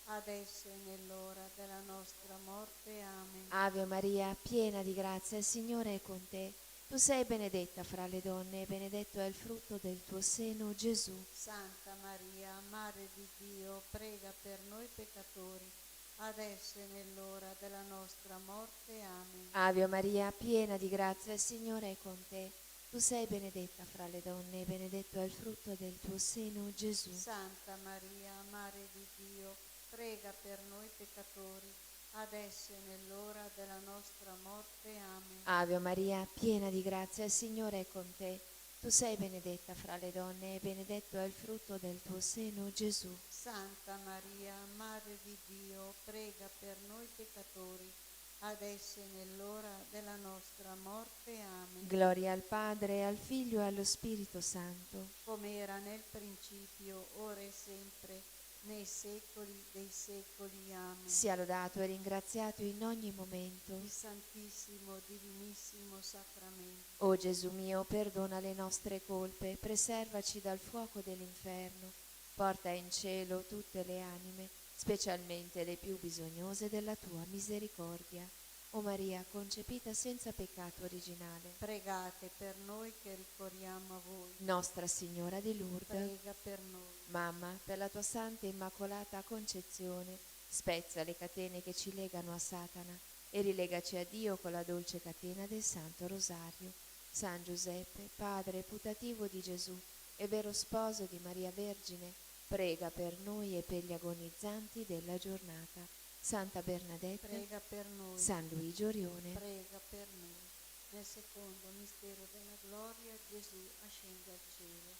adesso e nell'ora della nostra morte. Amen. Ave Maria, piena di grazia, il Signore è con te. Tu sei benedetta fra le donne e benedetto è il frutto del tuo seno, Gesù. Santa Maria, Madre di Dio, prega per noi peccatori, adesso e nell'ora della nostra morte. Amen. Ave Maria, piena di grazia, il Signore è con te. Tu sei benedetta fra le donne e benedetto è il frutto del tuo seno, Gesù. Santa Maria, Madre di Dio, prega per noi peccatori, adesso e nell'ora della nostra morte. Amen. Ave Maria, piena di grazia, il Signore è con te. Tu sei benedetta fra le donne e benedetto è il frutto del tuo seno, Gesù. Santa Maria, Madre di Dio, prega per noi peccatori, adesso e nell'ora della nostra morte. Amen. Gloria al Padre, al Figlio e allo Spirito Santo. Come era nel principio, ora e sempre, nei secoli dei secoli. Amen. Sia lodato e ringraziato in ogni momento. Il Santissimo Divinissimo Sacramento. O Gesù mio, perdona le nostre colpe, preservaci dal fuoco dell'inferno, porta in cielo tutte le anime, specialmente le più bisognose della tua misericordia. O Maria, concepita senza peccato originale, Pregate per noi che ricorriamo a voi. Nostra Signora di Lourdes, Prega per noi. Mamma, per la tua santa e immacolata concezione, spezza le catene che ci legano a Satana e rilegaci a Dio con la dolce catena del Santo Rosario. San Giuseppe, padre putativo di Gesù e vero sposo di Maria Vergine, prega per noi e per gli agonizzanti della giornata. Santa Bernadette, Prega per noi. San Luigi Orione. Prega per noi. Nel secondo mistero della gloria, Gesù ascende al cielo.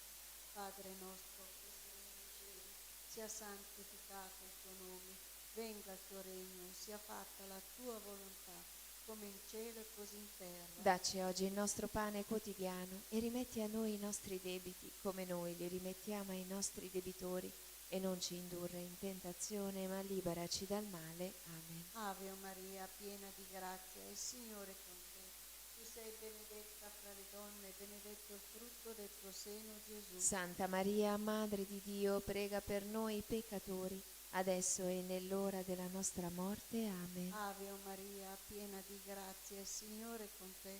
Padre nostro che sei nei cieli, sia santificato il tuo nome, venga il tuo regno, sia fatta la tua volontà, come in cielo e così in terra. Dacci oggi il nostro pane quotidiano e rimetti a noi i nostri debiti, come noi li rimettiamo ai nostri debitori, e non ci indurre in tentazione, ma liberaci dal male. Amen. Ave Maria, piena di grazia, il Signore è con te. Tu sei benedetta fra le donne, benedetto il frutto del tuo seno, Gesù. Santa Maria, Madre di Dio, prega per noi peccatori, adesso e nell'ora della nostra morte. Amen. Ave Maria, piena di grazia, il Signore è con te.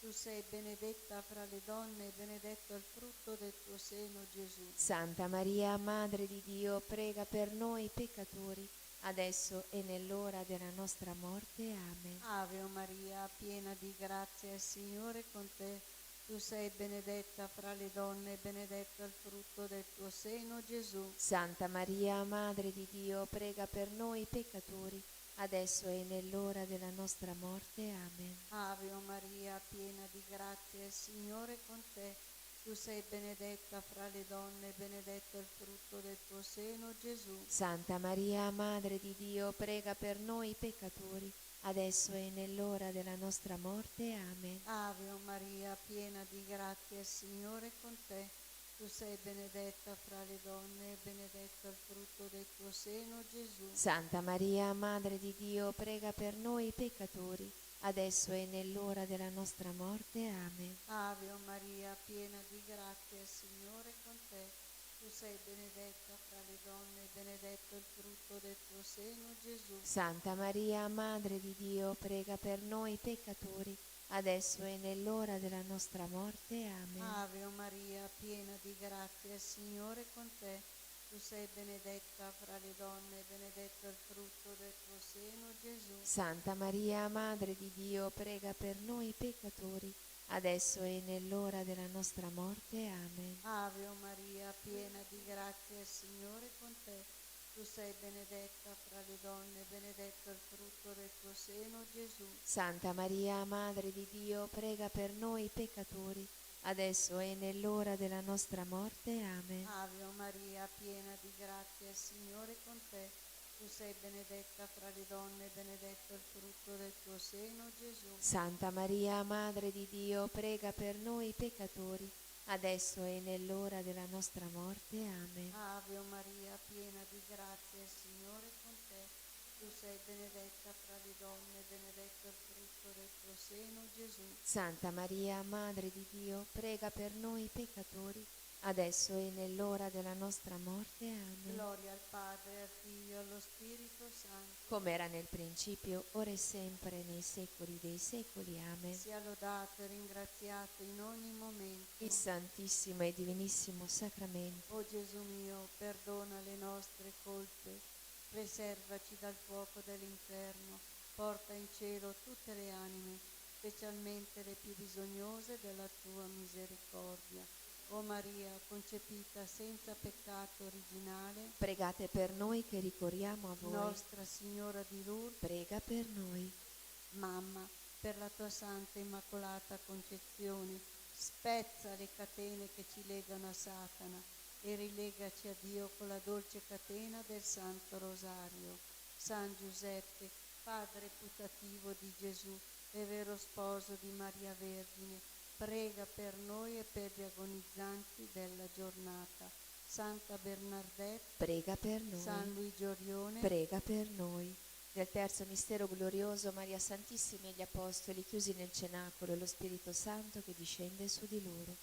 Tu sei benedetta fra le donne, benedetto il frutto del tuo seno, Gesù. Santa Maria, Madre di Dio, prega per noi peccatori, adesso e nell'ora della nostra morte. Amen. Ave Maria, piena di grazia, il Signore è con te. Tu sei benedetta fra le donne, benedetto il frutto del tuo seno, Gesù. Santa Maria, Madre di Dio, prega per noi peccatori, adesso e nell'ora della nostra morte. Amen. Ave Maria, piena di grazia, il Signore è con te. Tu sei benedetta fra le donne, benedetto il frutto del tuo seno, Gesù. Santa Maria, Madre di Dio, prega per noi peccatori, adesso e nell'ora della nostra morte. Amen. Ave Maria, piena di grazia, il Signore è con te. Tu sei benedetta fra le donne, benedetto il frutto del tuo seno, Gesù. Santa Maria, Madre di Dio, prega per noi peccatori, adesso e nell'ora della nostra morte. Amen. Ave Maria, piena di grazia, il Signore è con te. Tu sei benedetta fra le donne, benedetto il frutto del tuo seno, Gesù. Santa Maria, Madre di Dio, prega per noi peccatori, adesso e nell'ora della nostra morte. Amen. Ave Maria, piena di grazia, il Signore è con te. Tu sei benedetta fra le donne, benedetto il frutto del tuo seno, Gesù. Santa Maria, Madre di Dio, prega per noi peccatori, adesso e nell'ora della nostra morte. Amen. Ave Maria, piena di grazia, il Signore è con te. Tu sei benedetta fra le donne, benedetto il frutto del tuo seno, Gesù. Santa Maria, Madre di Dio, prega per noi peccatori, adesso e nell'ora della nostra morte. Amen. Ave Maria, piena di grazia, il Signore è con te. Tu sei benedetta fra le donne, benedetto il frutto del tuo seno, Gesù. Santa Maria, Madre di Dio, prega per noi peccatori, adesso e nell'ora della nostra morte. Amen. Ave Maria, piena di grazia, il Signore è con te. Tu sei benedetta fra le donne, benedetto il frutto del tuo seno, Gesù. Santa Maria, Madre di Dio, prega per noi peccatori, adesso e nell'ora della nostra morte. Amen. Gloria al Padre, al Figlio e allo Spirito Santo. Come era nel principio, ora e sempre, nei secoli dei secoli. Amen. Sia lodato e ringraziato in ogni momento. Il Santissimo e Divinissimo Sacramento, O Gesù mio, perdona le nostre colpe, preservaci dal fuoco dell'inferno, porta in cielo tutte le anime, specialmente le più bisognose della tua misericordia. O Maria, concepita senza peccato originale, pregate per noi che ricorriamo a voi. Nostra Signora di Lourdes, Prega per noi. Mamma, per la tua santa immacolata concezione, spezza le catene che ci legano a Satana e rilegaci a Dio con la dolce catena del Santo Rosario. San Giuseppe, padre putativo di Gesù e vero sposo di Maria Vergine, prega per noi e per gli agonizzanti della giornata. Santa Bernardetta, Prega per noi. San Luigi Orione, Prega per noi. Nel terzo mistero glorioso, Maria Santissima e gli Apostoli chiusi nel cenacolo e lo Spirito Santo che discende su di loro.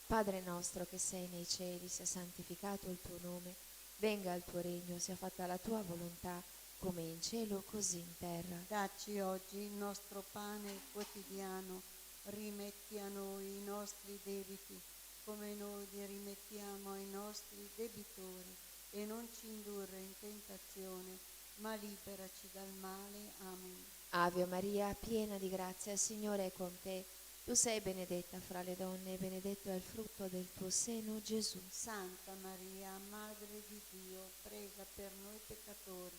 Padre nostro che sei nei cieli, sia santificato il tuo nome, venga il tuo regno, sia fatta la tua volontà, come in cielo così in terra. dacci oggi il nostro pane quotidiano, rimetti a noi i nostri debiti, come noi li rimettiamo ai nostri debitori, e non ci indurre in tentazione, ma liberaci dal male. Amen. Ave Maria, piena di grazia, il Signore è con te. Tu sei benedetta fra le donne e benedetto è il frutto del tuo seno, Gesù. Santa Maria, Madre di Dio, prega per noi peccatori,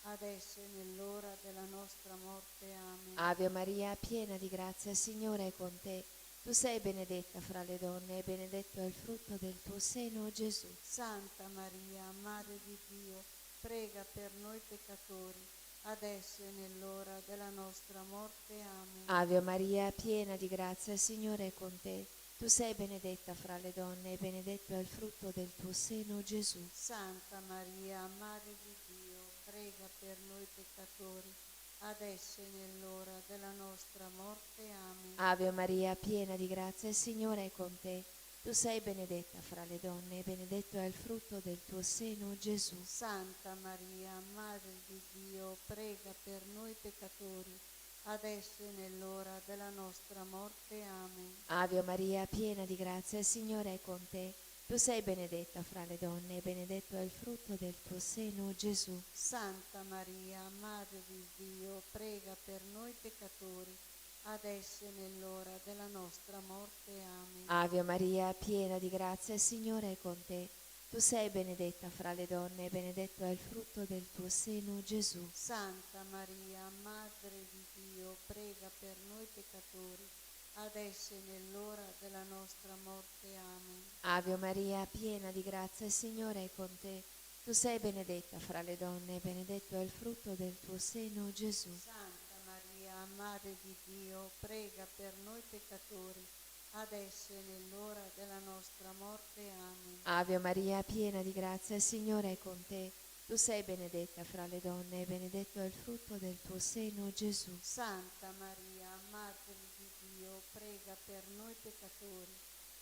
adesso e nell'ora della nostra morte. Amen. Ave Maria, piena di grazia, il Signore è con te. Tu sei benedetta fra le donne e benedetto è il frutto del tuo seno, Gesù. Santa Maria, Madre di Dio, prega per noi peccatori, adesso e nell'ora della nostra morte. Amen. Ave Maria, piena di grazia, il Signore è con te. Tu sei benedetta fra le donne e benedetto è il frutto del tuo seno, Gesù. Santa Maria, Madre di Dio, prega per noi peccatori, adesso e nell'ora della nostra morte. Amen. Ave Maria, piena di grazia, il Signore è con te. Tu sei benedetta fra le donne e benedetto è il frutto del tuo seno, Gesù. Santa Maria, Madre di Dio, prega per noi peccatori, adesso e nell'ora della nostra morte. Amen. Ave Maria, piena di grazia, il Signore è con te. Tu sei benedetta fra le donne e benedetto è il frutto del tuo seno, Gesù. Santa Maria, Madre di Dio, prega per noi peccatori, adesso e nell'ora della nostra morte. Amen. Ave Maria, piena di grazia, il Signore è con te. Tu sei benedetta fra le donne e benedetto è il frutto del tuo seno, Gesù. Santa Maria, Madre di Dio, prega per noi peccatori, adesso e nell'ora della nostra morte. Amen. Ave Maria, piena di grazia, il Signore è con te. Tu sei benedetta fra le donne e benedetto è il frutto del tuo seno, Gesù. Santa Maria, Madre di Dio, prega per noi peccatori, adesso e nell'ora della nostra morte. Amen. Ave Maria, piena di grazia, il Signore è con te. Tu sei benedetta fra le donne e benedetto è il frutto del tuo seno, Gesù. Santa Maria, Madre di Dio, prega per noi peccatori,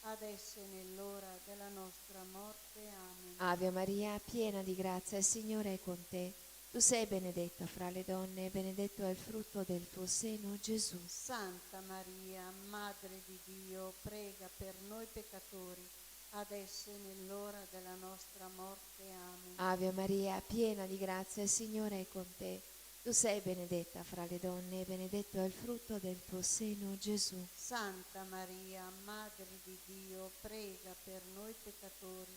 adesso e nell'ora della nostra morte. Amen. Ave Maria, piena di grazia, il Signore è con te. Tu sei benedetta fra le donne e benedetto è il frutto del tuo seno, Gesù. Santa Maria, Madre di Dio, prega per noi peccatori, adesso e nell'ora della nostra morte. Amen. Ave Maria, piena di grazia, il Signore è con te. Tu sei benedetta fra le donne e benedetto è il frutto del tuo seno, Gesù. Santa Maria, Madre di Dio, prega per noi peccatori,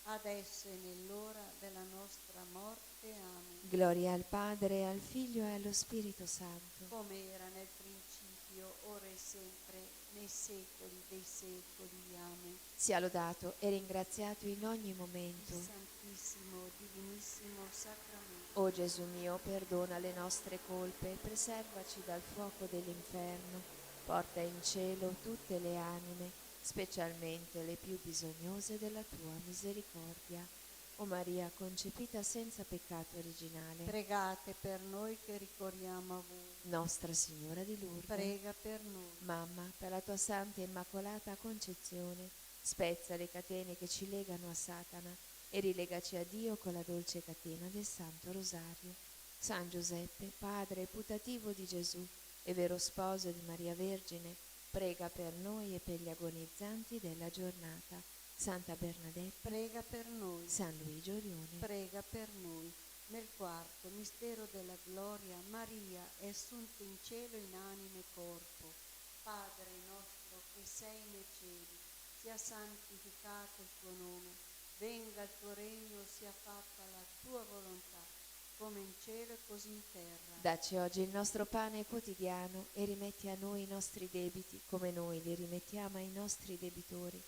adesso e nell'ora della nostra morte. Amen. Gloria al Padre, al Figlio e allo Spirito Santo. Come era nel principio, ora e sempre, nei secoli dei secoli. Amen. Sia lodato e ringraziato in ogni momento. Il Santissimo, Divinissimo Sacramento. O Gesù mio, perdona le nostre colpe, preservaci dal fuoco dell'inferno, porta in cielo tutte le anime, specialmente le più bisognose della tua misericordia. O Maria, concepita senza peccato originale, Pregate per noi che ricorriamo a voi. Nostra Signora di Lourdes, Prega per noi. Mamma, per la tua santa e immacolata concezione, spezza le catene che ci legano a Satana e rilegaci a Dio con la dolce catena del Santo Rosario. San Giuseppe, padre putativo di Gesù e vero sposo di Maria Vergine, prega per noi e per gli agonizzanti della giornata. Santa Bernadette, prega per noi. San Luigi Orione, Prega per noi. Nel quarto mistero della gloria, Maria è assunta in cielo in anima e corpo. Padre nostro che sei nei cieli, sia santificato il tuo nome, venga il tuo regno, sia fatta la tua volontà, come in cielo e così in terra. dacci oggi il nostro pane quotidiano e rimetti a noi i nostri debiti come noi li rimettiamo ai nostri debitori.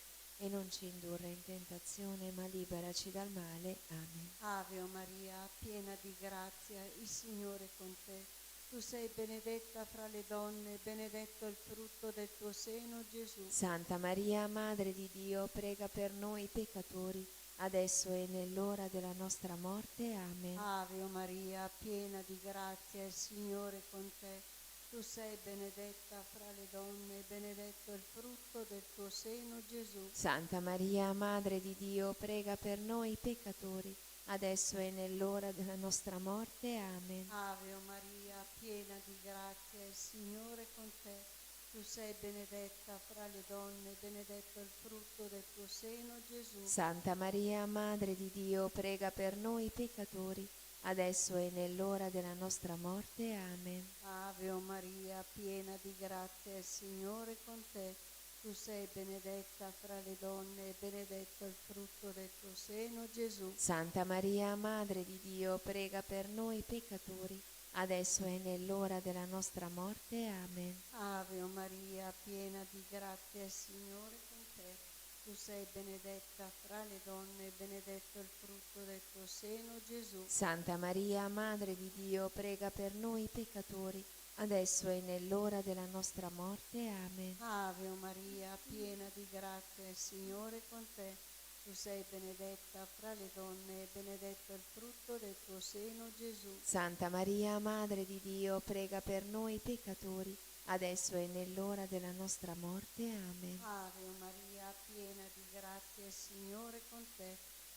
E non ci indurre in tentazione, ma liberaci dal male. Amen. Ave o Maria, piena di grazia, il Signore è con te. Tu sei benedetta fra le donne, benedetto il frutto del tuo seno, Gesù. Santa Maria, Madre di Dio, prega per noi peccatori, adesso e nell'ora della nostra morte. Amen. Ave o Maria, piena di grazia, il Signore è con te. Tu sei benedetta fra le donne, benedetto il frutto del tuo seno, Gesù. Santa Maria, Madre di Dio, prega per noi peccatori, adesso e nell'ora della nostra morte. Amen. Ave o Maria, piena di grazia, il Signore è con te. Tu sei benedetta fra le donne, benedetto il frutto del tuo seno, Gesù. Santa Maria, Madre di Dio, prega per noi peccatori, adesso e nell'ora della nostra morte. Amen. Ave o Maria, piena di grazia, il Signore è con te. Tu sei benedetta fra le donne, benedetto il frutto del tuo seno, Gesù. Santa Maria, Madre di Dio, prega per noi peccatori, adesso e nell'ora della nostra morte. Amen. Ave o Maria, piena di grazia, il Signore è con te. Tu sei benedetta fra le donne, benedetto il frutto del tuo seno, Gesù. Santa Maria, Madre di Dio, prega per noi peccatori, adesso e nell'ora della nostra morte. Amen. Ave o Maria, piena di grazia, il Signore è con te. Tu sei benedetta fra le donne, benedetto il frutto del tuo seno, Gesù. Santa Maria, Madre di Dio, prega per noi peccatori, adesso e nell'ora della nostra morte. Amen. Ave o Maria, piena di grazia, il Signore è con te.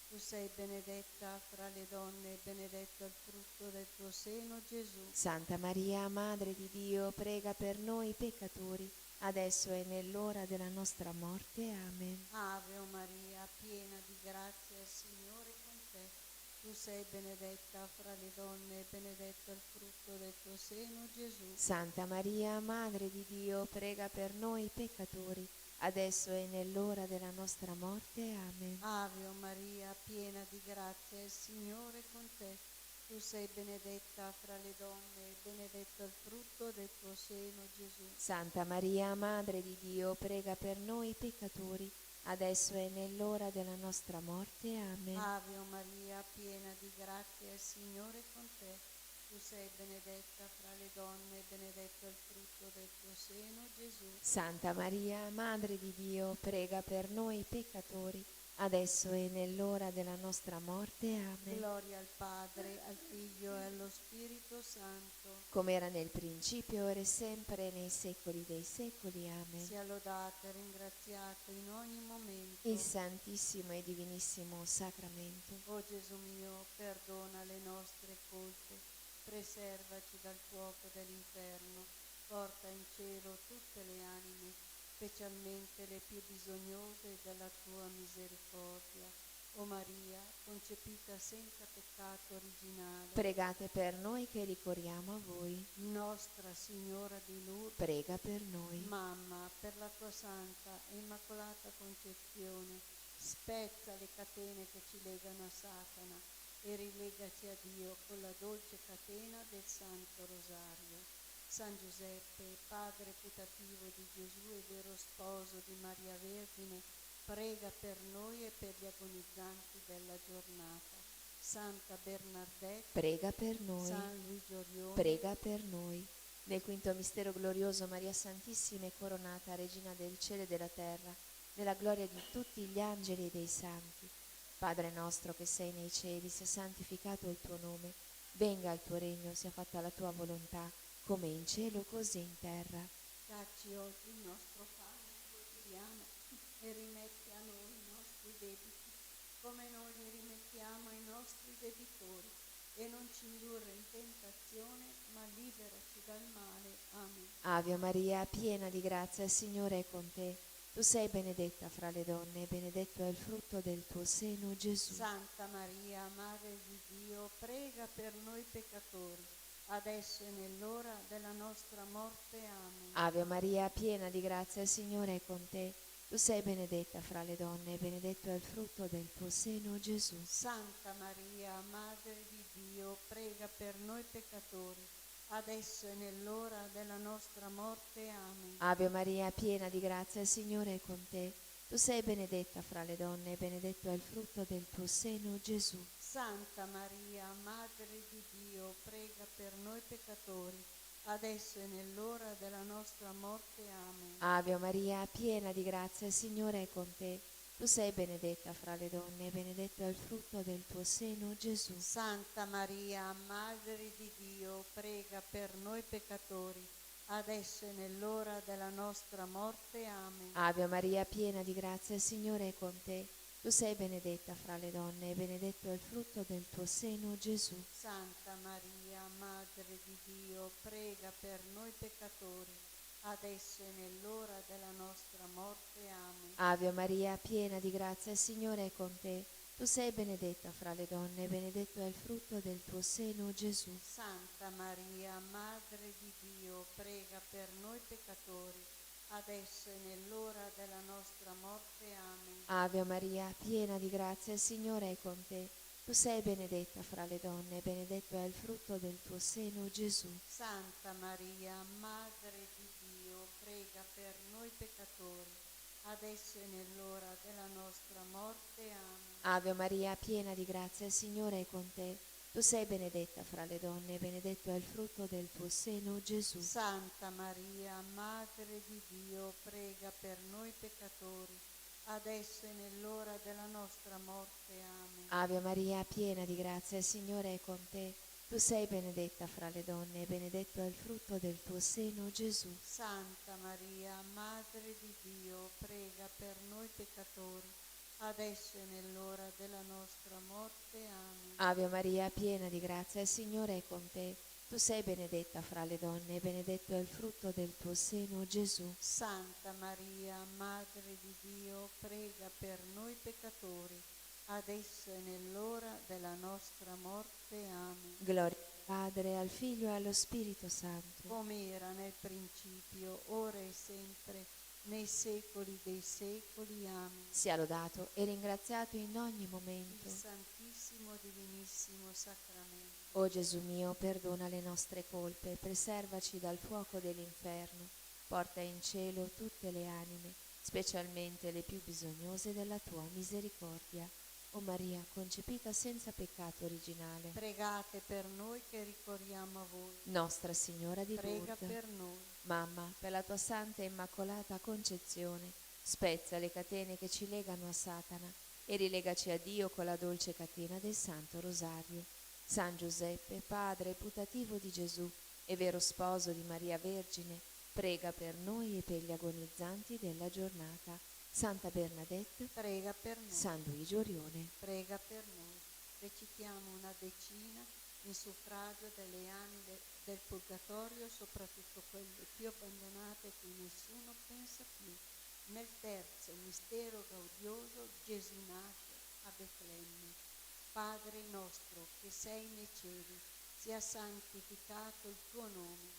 Tu sei benedetta fra le donne, benedetto il frutto del tuo seno, Gesù. Santa Maria, Madre di Dio, prega per noi peccatori, adesso e nell'ora della nostra morte. Amen. Ave o Maria, piena di grazia, il Signore è con te. Tu sei benedetta fra le donne, benedetto il frutto del tuo seno, Gesù. Santa Maria, Madre di Dio, prega per noi peccatori, adesso e nell'ora della nostra morte. Amen. Ave o Maria, piena di grazia, il Signore è con te. Tu sei benedetta fra le donne, benedetto il frutto del tuo seno, Gesù. Santa Maria, Madre di Dio, prega per noi peccatori, adesso e nell'ora della nostra morte. Amen. Ave o Maria, piena di grazia, il Signore è con te. Tu sei benedetta fra le donne, benedetto il frutto del tuo seno, Gesù. Santa Maria, Madre di Dio, prega per noi peccatori, adesso e nell'ora della nostra morte. Amen. Gloria al Padre, al Figlio e allo Spirito Santo. Come era nel principio, ora e sempre, nei secoli dei secoli. Amen. Sia lodato e ringraziato in ogni momento. Il Santissimo e Divinissimo Sacramento. O Gesù mio, perdona le nostre colpe, preservaci dal fuoco dell'inferno, porta in cielo tutte le anime, specialmente le più bisognose della tua misericordia. O Maria, concepita senza peccato originale, Pregate per noi che ricorriamo a voi. Nostra Signora di Lourdes, Prega per noi. Mamma, per la tua santa e immacolata concezione, spezza le catene che ci legano a Satana e rilegaci a Dio con la dolce catena del Santo Rosario. San Giuseppe, padre putativo di Gesù e vero sposo di Maria Vergine, prega per noi e per gli agonizzanti della giornata. Santa Bernadette, Prega per noi. San Luigi Orione, Prega per noi. Nel quinto mistero glorioso, Maria Santissima è coronata Regina del cielo e della terra, nella gloria di tutti gli angeli e dei santi. Padre nostro che sei nei cieli, sia santificato il tuo nome, venga il tuo regno, sia fatta la tua volontà, come in cielo così in terra. dacci oggi il nostro pane quotidiano e rimetti a noi i nostri debiti, come noi li rimettiamo ai nostri debitori, e non ci indurre in tentazione, ma liberaci dal male. Amen. Ave Maria, piena di grazia, il Signore è con te. Tu sei benedetta fra le donne, e benedetto è il frutto del tuo seno, Gesù. Santa Maria, Madre di Dio, prega per noi peccatori, adesso e nell'ora della nostra morte. Amen. Ave Maria, piena di grazia, il Signore è con te. Tu sei benedetta fra le donne, e benedetto è il frutto del tuo seno, Gesù. Santa Maria, Madre di Dio, prega per noi peccatori, adesso e nell'ora della nostra morte. Amen. Ave Maria, piena di grazia, il Signore è con te. Tu sei benedetta fra le donne, e benedetto è il frutto del tuo seno, Gesù. Santa Maria, Madre di Dio, prega per noi peccatori, adesso e nell'ora della nostra morte. Amen. Ave Maria, piena di grazia, il Signore è con te. Tu sei benedetta fra le donne, e benedetto è il frutto del tuo seno, Gesù. Santa Maria, Madre di Dio, prega per noi peccatori, adesso e nell'ora della nostra morte. Amen. Ave Maria, piena di grazia, il Signore è con te. Tu sei benedetta fra le donne, e benedetto è il frutto del tuo seno, Gesù. Santa Maria, Madre di Dio, prega per noi peccatori, adesso e nell'ora della nostra morte. Amen. Ave Maria, piena di grazia, il Signore è con te. Tu sei benedetta fra le donne, e benedetto è il frutto del tuo seno, Gesù. Santa Maria, Madre di Dio, prega per noi peccatori, adesso e nell'ora della nostra morte. Amen. Ave Maria, piena di grazia, il Signore è con te. Tu sei benedetta fra le donne, e benedetto è il frutto del tuo seno, Gesù. Santa Maria, Madre di Dio, prega per noi peccatori, adesso e nell'ora della nostra morte. Amen. Ave Maria, piena di grazia, il Signore è con te. Tu sei benedetta fra le donne, e benedetto è il frutto del tuo seno, Gesù. Santa Maria, Madre di Dio, prega per noi peccatori, adesso e nell'ora della nostra morte. Amen. Ave Maria, piena di grazia, il Signore è con te. Tu sei benedetta fra le donne, e benedetto è il frutto del tuo seno, Gesù. Santa Maria, Madre di Dio, prega per noi peccatori, adesso e nell'ora della nostra morte. Amen. Ave Maria, piena di grazia, il Signore è con te. Tu sei benedetta fra le donne, e benedetto è il frutto del tuo seno, Gesù. Santa Maria, Madre di Dio, prega per noi peccatori, adesso e nell'ora della nostra morte. Amen. Gloria al Padre, al Figlio e allo Spirito Santo. Come era nel principio, ora e sempre, nei secoli dei secoli. Amen. Sia lodato e ringraziato in ogni Il momento. Santissimo Divinissimo Sacramento. O Gesù mio, perdona le nostre colpe, preservaci dal fuoco dell'inferno, porta in cielo tutte le anime, specialmente le più bisognose della tua misericordia. O Maria, concepita senza peccato originale, Pregate per noi che ricorriamo a voi. Nostra Signora di Prega Lourdes, per noi. Mamma, per la tua santa e immacolata concezione, spezza le catene che ci legano a Satana e rilegaci a Dio con la dolce catena del Santo Rosario. San Giuseppe, padre putativo di Gesù e vero sposo di Maria Vergine, prega per noi e per gli agonizzanti della giornata. Santa Bernadette, Prega per noi. San Luigi Orione. Prega per noi. Recitiamo una decina in suffragio delle anime del purgatorio, soprattutto quelle più abbandonate cui nessuno pensa più. Nel terzo mistero gaudioso Gesù nasce a Betlemme. Padre nostro che sei nei cieli, sia santificato il tuo nome,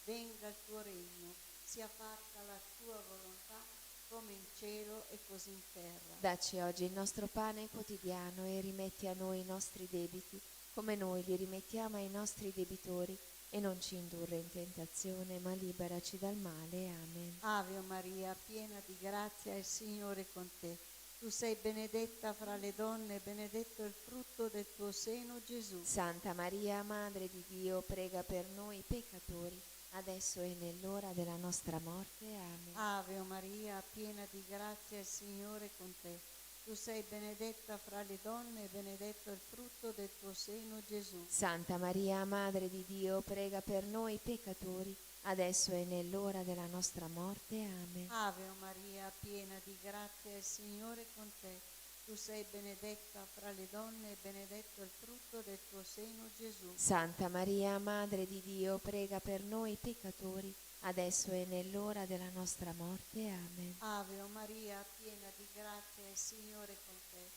venga il tuo regno, sia fatta la tua volontà come in cielo e così in terra. Dacci oggi il nostro pane quotidiano e rimetti a noi i nostri debiti, come noi li rimettiamo ai nostri debitori, e non ci indurre in tentazione, ma liberaci dal male. Amen. Ave Maria, piena di grazia, il Signore è con te. Tu sei benedetta fra le donne, e benedetto è il frutto del tuo seno, Gesù. Santa Maria, Madre di Dio, prega per noi peccatori, adesso e nell'ora della nostra morte. Amen. Ave Maria, piena di grazia, il Signore è con te. Tu sei benedetta fra le donne, e benedetto è il frutto del tuo seno, Gesù. Santa Maria, Madre di Dio, prega per noi peccatori, adesso e nell'ora della nostra morte. Amen. Ave Maria, piena di grazia, il Signore è con te. Tu sei benedetta fra le donne e benedetto il frutto del tuo seno, Gesù. Santa Maria, Madre di Dio, prega per noi peccatori, adesso e nell'ora della nostra morte. Amen. Ave Maria, piena di grazia, il Signore è con te.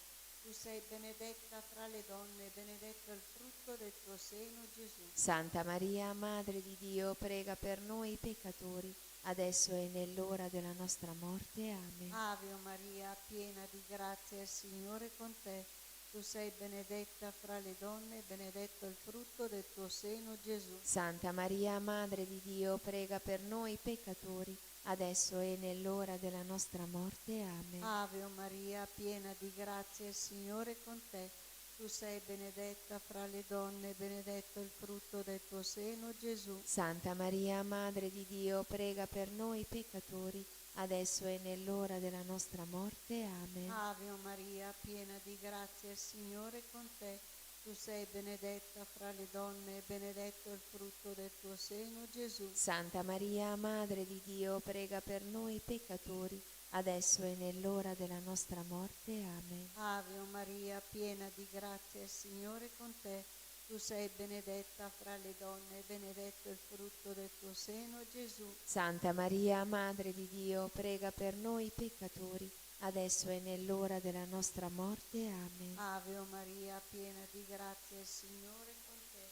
Tu sei benedetta fra le donne e benedetto il frutto del tuo seno, Gesù. Santa Maria, Madre di Dio, prega per noi peccatori, adesso e nell'ora della nostra morte. Amen. Ave Maria, piena di grazia, il Signore è con te. Tu sei benedetta fra le donne e benedetto il frutto del tuo seno, Gesù. Santa Maria, Madre di Dio, prega per noi peccatori, adesso e nell'ora della nostra morte. Amen. Ave Maria, piena di grazia, il Signore è con te. Tu sei benedetta fra le donne e benedetto il frutto del tuo seno, Gesù. Santa Maria, Madre di Dio, prega per noi peccatori, adesso e nell'ora della nostra morte. Amen. Ave Maria, piena di grazia, il Signore è con te. Tu sei benedetta fra le donne e benedetto il frutto del tuo seno, Gesù. Santa Maria, Madre di Dio, prega per noi peccatori, adesso e nell'ora della nostra morte. Amen. Ave Maria, piena di grazia, il Signore è con te. Tu sei benedetta fra le donne e benedetto il frutto del tuo seno, Gesù. Santa Maria, Madre di Dio, prega per noi peccatori, adesso e nell'ora della nostra morte. Amen. Ave Maria, piena di grazia, il Signore è con te.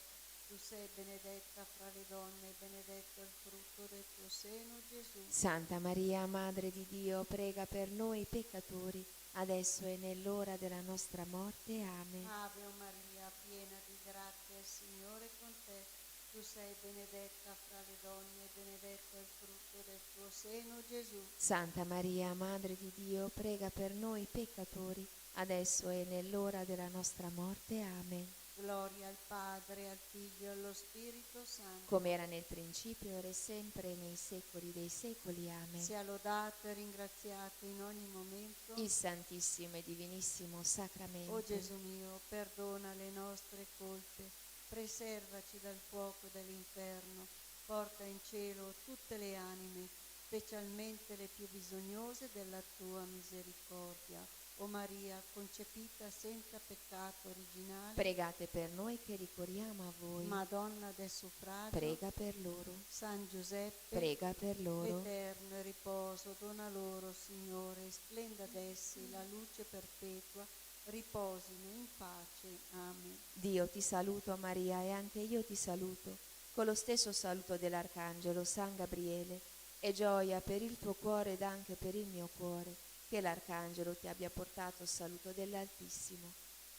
Tu sei benedetta fra le donne e benedetto il frutto del tuo seno, Gesù. Santa Maria, Madre di Dio, prega per noi peccatori, adesso e nell'ora della nostra morte. Amen. Ave Maria, piena di grazia, il Signore è con te. Tu sei benedetta fra le donne e benedetto il frutto del tuo seno, Gesù. Santa Maria, Madre di Dio, prega per noi peccatori, adesso e nell'ora della nostra morte. Amen. Gloria al Padre, al Figlio e allo Spirito Santo. Come era nel principio, ora e sempre, e nei secoli dei secoli. Amen. Sia lodato e ringraziato in ogni momento Il Santissimo e Divinissimo Sacramento. O Gesù mio, perdona le nostre colpe, preservaci dal fuoco dell'inferno, porta in cielo tutte le anime, specialmente le più bisognose della tua misericordia. O Maria, concepita senza peccato originale, Pregate per noi che ricorriamo a voi. Madonna del suffragio, Prega per loro. San Giuseppe, Prega per loro. l'eterno riposo dona loro, Signore, splenda ad essi la luce perpetua, riposino in pace. Amen. Dio ti saluto Maria, e anche io ti saluto, con lo stesso saluto dell'Arcangelo San Gabriele, e gioia per il tuo cuore ed anche per il mio cuore, che l'Arcangelo ti abbia portato il saluto dell'Altissimo.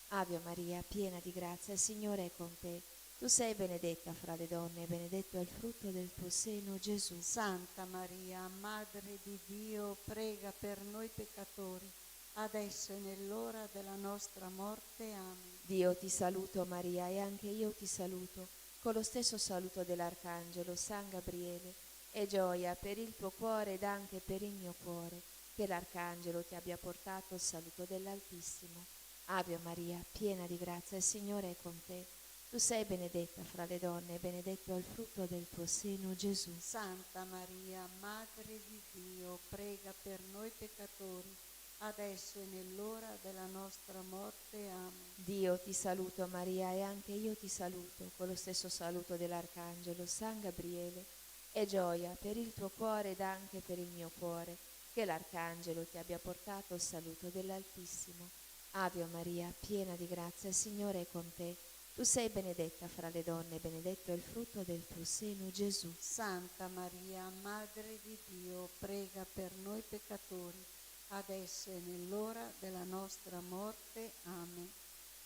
Ave Maria, piena di grazia, il Signore è con te. Tu sei benedetta fra le donne, e benedetto è il frutto del tuo seno, Gesù. Santa Maria, Madre di Dio, prega per noi peccatori, adesso e nell'ora della nostra morte. Amen. Dio ti saluto Maria, e anche io ti saluto, con lo stesso saluto dell'Arcangelo San Gabriele, e gioia per il tuo cuore ed anche per il mio cuore, che l'Arcangelo ti abbia portato il saluto dell'Altissimo. Ave Maria, piena di grazia, il Signore è con te. Tu sei benedetta fra le donne, e benedetto è il frutto del tuo seno, Gesù. Santa Maria, Madre di Dio, prega per noi peccatori, adesso e nell'ora della nostra morte. Amen. Dio ti saluto Maria, e anche io ti saluto, con lo stesso saluto dell'Arcangelo San Gabriele, e gioia per il tuo cuore ed anche per il mio cuore, che l'Arcangelo ti abbia portato il saluto dell'Altissimo. Ave Maria, piena di grazia, il Signore è con te. Tu sei benedetta fra le donne, e benedetto è il frutto del tuo seno, Gesù. Santa Maria, Madre di Dio, prega per noi peccatori, adesso e nell'ora della nostra morte. Amen.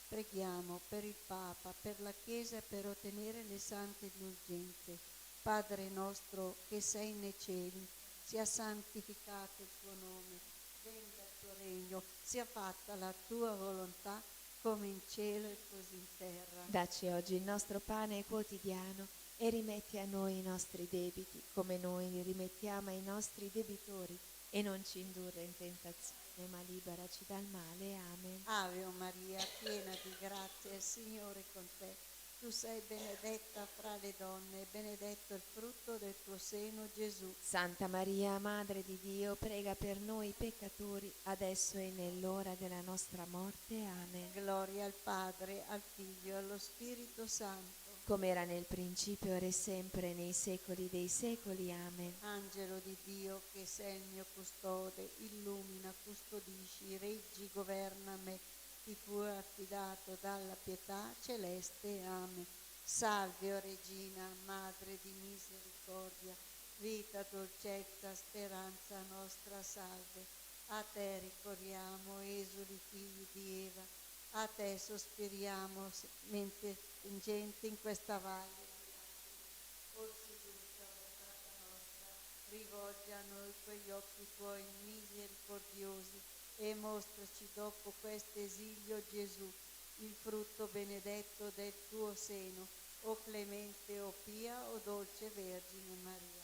Preghiamo per il Papa, per la Chiesa e per ottenere le sante indulgenze. Padre nostro che sei nei cieli, sia santificato il tuo nome, venga il tuo regno, sia fatta la tua volontà come in cielo e così in terra. Dacci oggi il nostro pane quotidiano, e rimetti a noi i nostri debiti, come noi li rimettiamo ai nostri debitori, e non ci indurre in tentazione, ma liberaci dal male. Amen. Ave Maria, piena di grazia, il Signore è con te. Tu sei benedetta fra le donne e benedetto il frutto del tuo seno, Gesù. Santa Maria, Madre di Dio, prega per noi peccatori, adesso e nell'ora della nostra morte. Amen. Gloria al Padre, al Figlio e allo Spirito Santo. Come era nel principio, ora e sempre, nei secoli dei secoli. Amen. Angelo di Dio, che sei il mio custode, illumina, custodisci, reggi, governa me, ti fu affidato dalla pietà celeste. Amen. Salve, o Regina, Madre di misericordia, vita, dolcezza, speranza nostra, salve. A te ricorriamo, esuli figli di Eva, a te sospiriamo, mentre ingenti in questa valle. Orsi giunta, portata nostra, rivolgi a noi quegli occhi tuoi misericordiosi e mostraci dopo questo esilio Gesù, il frutto benedetto del tuo seno, o clemente, o pia, o dolce Vergine Maria.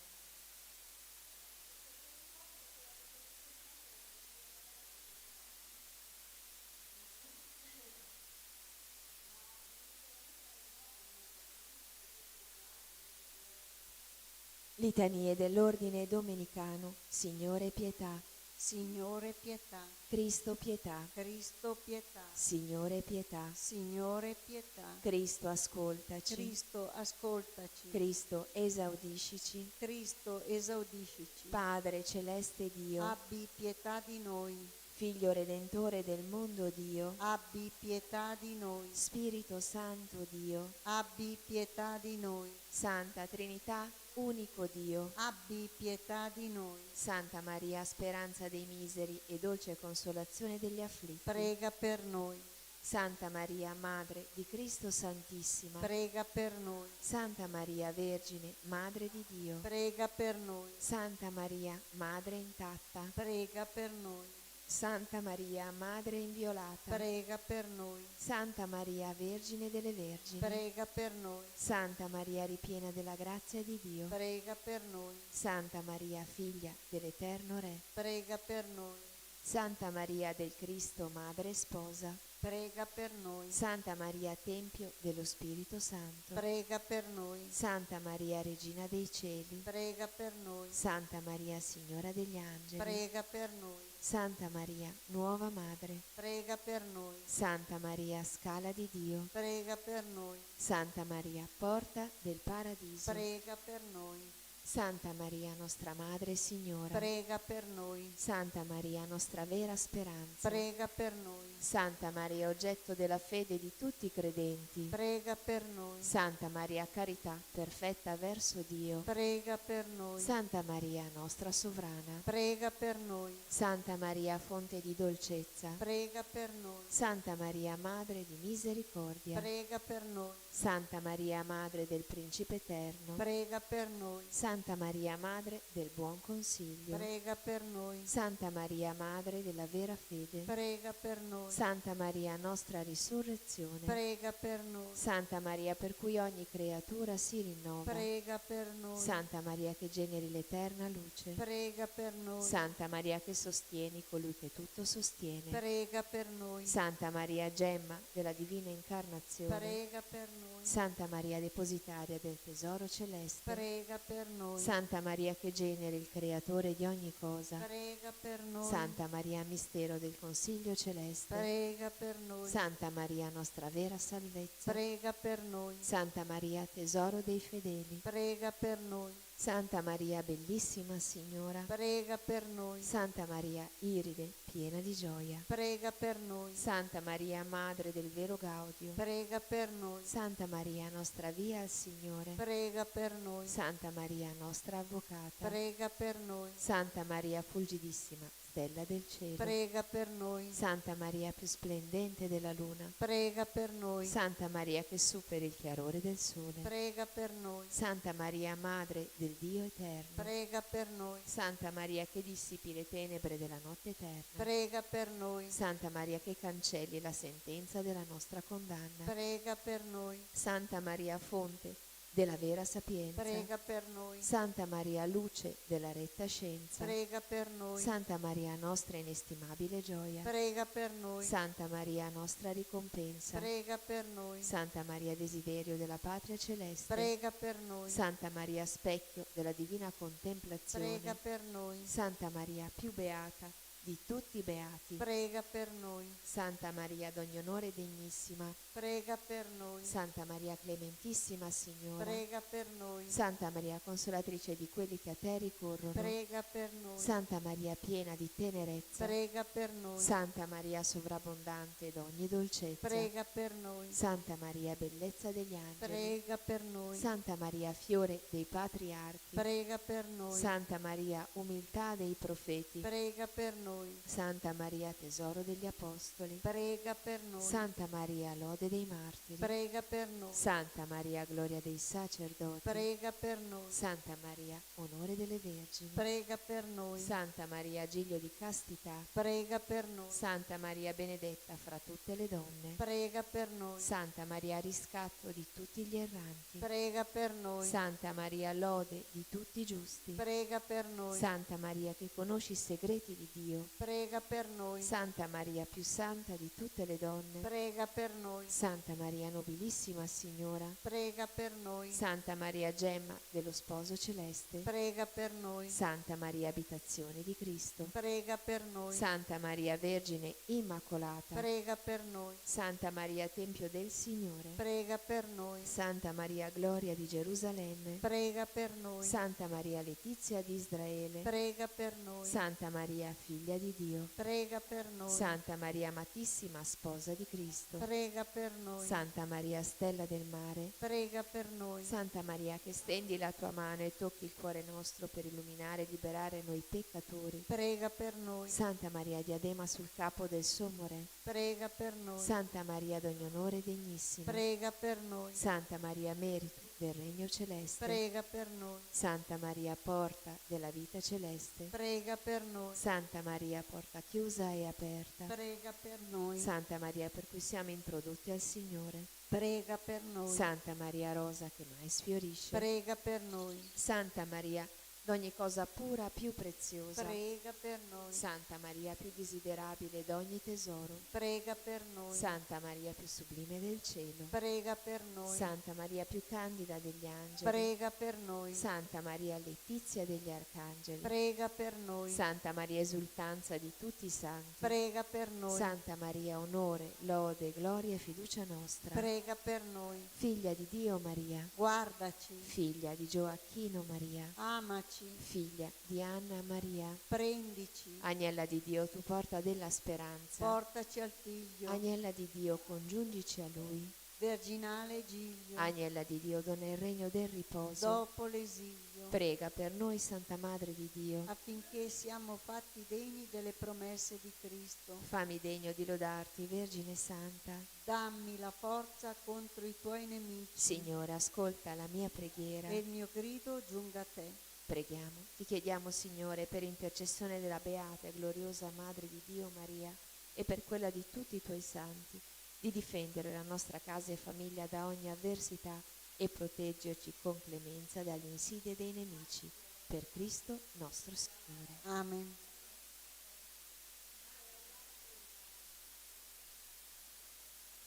Litanie dell'ordine domenicano. Signore pietà. Signore pietà, Cristo pietà. Cristo pietà, Signore pietà. Signore pietà, Cristo ascoltaci. Cristo ascoltaci, Cristo esaudiscici. Cristo esaudiscici, Padre celeste Dio, abbi pietà di noi, Figlio redentore del mondo Dio, abbi pietà di noi, Spirito Santo Dio, abbi pietà di noi, Santa Trinità, unico Dio, abbi pietà di noi, Santa Maria, speranza dei miseri e dolce consolazione degli afflitti, prega per noi, Santa Maria, Madre di Cristo Santissima, prega per noi, Santa Maria Vergine, Madre di Dio, prega per noi, Santa Maria, Madre intatta, prega per noi, Santa Maria, Madre inviolata, prega per noi, Santa Maria, Vergine delle Vergini, prega per noi, Santa Maria, ripiena della grazia di Dio, prega per noi, Santa Maria, figlia dell'Eterno Re, prega per noi, Santa Maria del Cristo, Madre e Sposa, prega per noi, Santa Maria, Tempio dello Spirito Santo, prega per noi, Santa Maria, Regina dei Cieli, prega per noi, Santa Maria, Signora degli Angeli, prega per noi, Santa Maria, Nuova Madre, prega per noi, Santa Maria, Scala di Dio, prega per noi, Santa Maria, Porta del Paradiso, prega per noi, Santa Maria, nostra Madre e Signora, prega per noi, Santa Maria, nostra vera speranza, prega per noi, Santa Maria, oggetto della fede di tutti i credenti, prega per noi, Santa Maria, carità perfetta verso Dio, prega per noi, Santa Maria, nostra sovrana, prega per noi, Santa Maria, fonte di dolcezza, prega per noi, Santa Maria, Madre di misericordia, prega per noi, Santa Maria, Madre del Principe Eterno, prega per noi, Santa Maria, Madre del Buon Consiglio, prega per noi, Santa Maria, Madre della vera fede, prega per noi, Santa Maria, nostra risurrezione, prega per noi, Santa Maria, per cui ogni creatura si rinnova, prega per noi, Santa Maria che generi l'eterna luce, prega per noi, Santa Maria che sostieni colui che tutto sostiene, prega per noi, Santa Maria, gemma della divina incarnazione, prega per noi, Santa Maria, depositaria del tesoro celeste, prega per noi, Santa Maria che generi il creatore di ogni cosa, prega per noi, Santa Maria, mistero del Consiglio celeste, prega per noi, Santa Maria, nostra vera salvezza, prega per noi, Santa Maria, tesoro dei fedeli, prega per noi, Santa Maria, bellissima Signora, prega per noi, Santa Maria, iride, piena di gioia, prega per noi, Santa Maria, Madre del vero Gaudio, prega per noi, Santa Maria, nostra via al Signore, prega per noi, Santa Maria, nostra avvocata, prega per noi, Santa Maria, fulgidissima stella del cielo, prega per noi, Santa Maria, più splendente della luna, prega per noi, Santa Maria che superi il chiarore del sole, prega per noi, Santa Maria, Madre del Dio eterno, prega per noi, Santa Maria che dissipi le tenebre della notte eterna, prega per noi, Santa Maria che cancelli la sentenza della nostra condanna, prega per noi, Santa Maria, fonte della vera sapienza. prega per noi. Santa Maria, luce della retta scienza. Prega per noi. Santa Maria, nostra inestimabile gioia. Prega per noi. Santa Maria, nostra ricompensa. Prega per noi. Santa Maria, desiderio della patria celeste. Prega per noi. Santa Maria, specchio della divina contemplazione. Prega per noi. Santa Maria, più beata di tutti i beati. Prega per noi. Santa Maria, d'ogni onore degnissima. Prega per noi. Santa Maria, clementissima Signora. Prega per noi. Santa Maria, consolatrice di quelli che a te ricorrono. Prega per noi. Santa Maria, piena di tenerezza. Prega per noi. Santa Maria, sovrabbondante d'ogni dolcezza. Prega per noi. Santa Maria, bellezza degli angeli. Prega per noi. Santa Maria, fiore dei patriarchi. Prega per noi. Santa Maria, umiltà dei profeti. Prega per noi. Santa Maria, tesoro degli apostoli. Prega per noi. Santa Maria, lode dei martiri. Prega per noi. Santa Maria, gloria dei sacerdoti. Prega per noi. Santa Maria, onore delle vergini. Prega per noi. Santa Maria, giglio di castità. Prega per noi. Santa Maria, benedetta fra tutte le donne. Prega per noi. Santa Maria, riscatto di tutti gli erranti. Prega per noi. Santa Maria, lode di tutti i giusti. Prega per noi. Santa Maria, che conosci i segreti di Dio. Prega per noi. Santa Maria, più santa di tutte le donne. Prega per noi. Santa Maria, nobilissima Signora. Prega per noi. Santa Maria, gemma dello sposo celeste. Prega per noi. Santa Maria, abitazione di Cristo. Prega per noi. Santa Maria, Vergine Immacolata. Prega per noi. Santa Maria, Tempio del Signore. Prega per noi. Santa Maria, Gloria di Gerusalemme. Prega per noi. Santa Maria, Letizia di Israele. Prega per noi. Santa Maria, figlia di Dio. Prega per noi. Santa Maria, amatissima sposa di Cristo. Prega per noi. Santa Maria, stella del mare. Prega per noi. Santa Maria, che stendi la tua mano e tocchi il cuore nostro per illuminare e liberare noi peccatori. Prega per noi. Santa Maria, diadema sul capo del sommo Re. Prega per noi. Santa Maria, d'ogni onore degnissima. Prega per noi. Santa Maria, merito del regno celeste. Prega per noi. Santa Maria, porta della vita celeste. Prega per noi. Santa Maria, porta chiusa e aperta. Prega per noi. Santa Maria, per cui siamo introdotti al Signore. Prega per noi. Santa Maria, rosa che mai sfiorisce. Prega per noi. Santa Maria, d'ogni cosa pura più preziosa. Prega per noi. Santa Maria, più desiderabile d'ogni tesoro. Prega per noi. Santa Maria, più sublime del cielo. Prega per noi. Santa Maria, più candida degli angeli. Prega per noi. Santa Maria, letizia degli arcangeli. Prega per noi. Santa Maria, esultanza di tutti i santi. Prega per noi. Santa Maria, onore, lode, gloria e fiducia nostra. Prega per noi. Figlia di Dio Maria. Guardaci. Figlia di Gioacchino Maria. Amaci. Figlia di Anna Maria. Prendici. Agnella di Dio, tu porta della speranza. Portaci al Figlio. Agnella di Dio, congiungici a Lui. Virginale Giglio. Agnella di Dio, dona il regno del riposo. Dopo l'esilio. Prega per noi, Santa Madre di Dio. Affinché siamo fatti degni delle promesse di Cristo. Fammi degno di lodarti, Vergine Santa. Dammi la forza contro i tuoi nemici. Signore, ascolta la mia preghiera. E il mio grido giunga a te. Preghiamo. Ti chiediamo, Signore, per intercessione della beata e gloriosa Madre di Dio Maria e per quella di tutti i tuoi santi, di difendere la nostra casa e famiglia da ogni avversità e proteggerci con clemenza dalle insidie dei nemici. Per Cristo nostro Signore. Amen.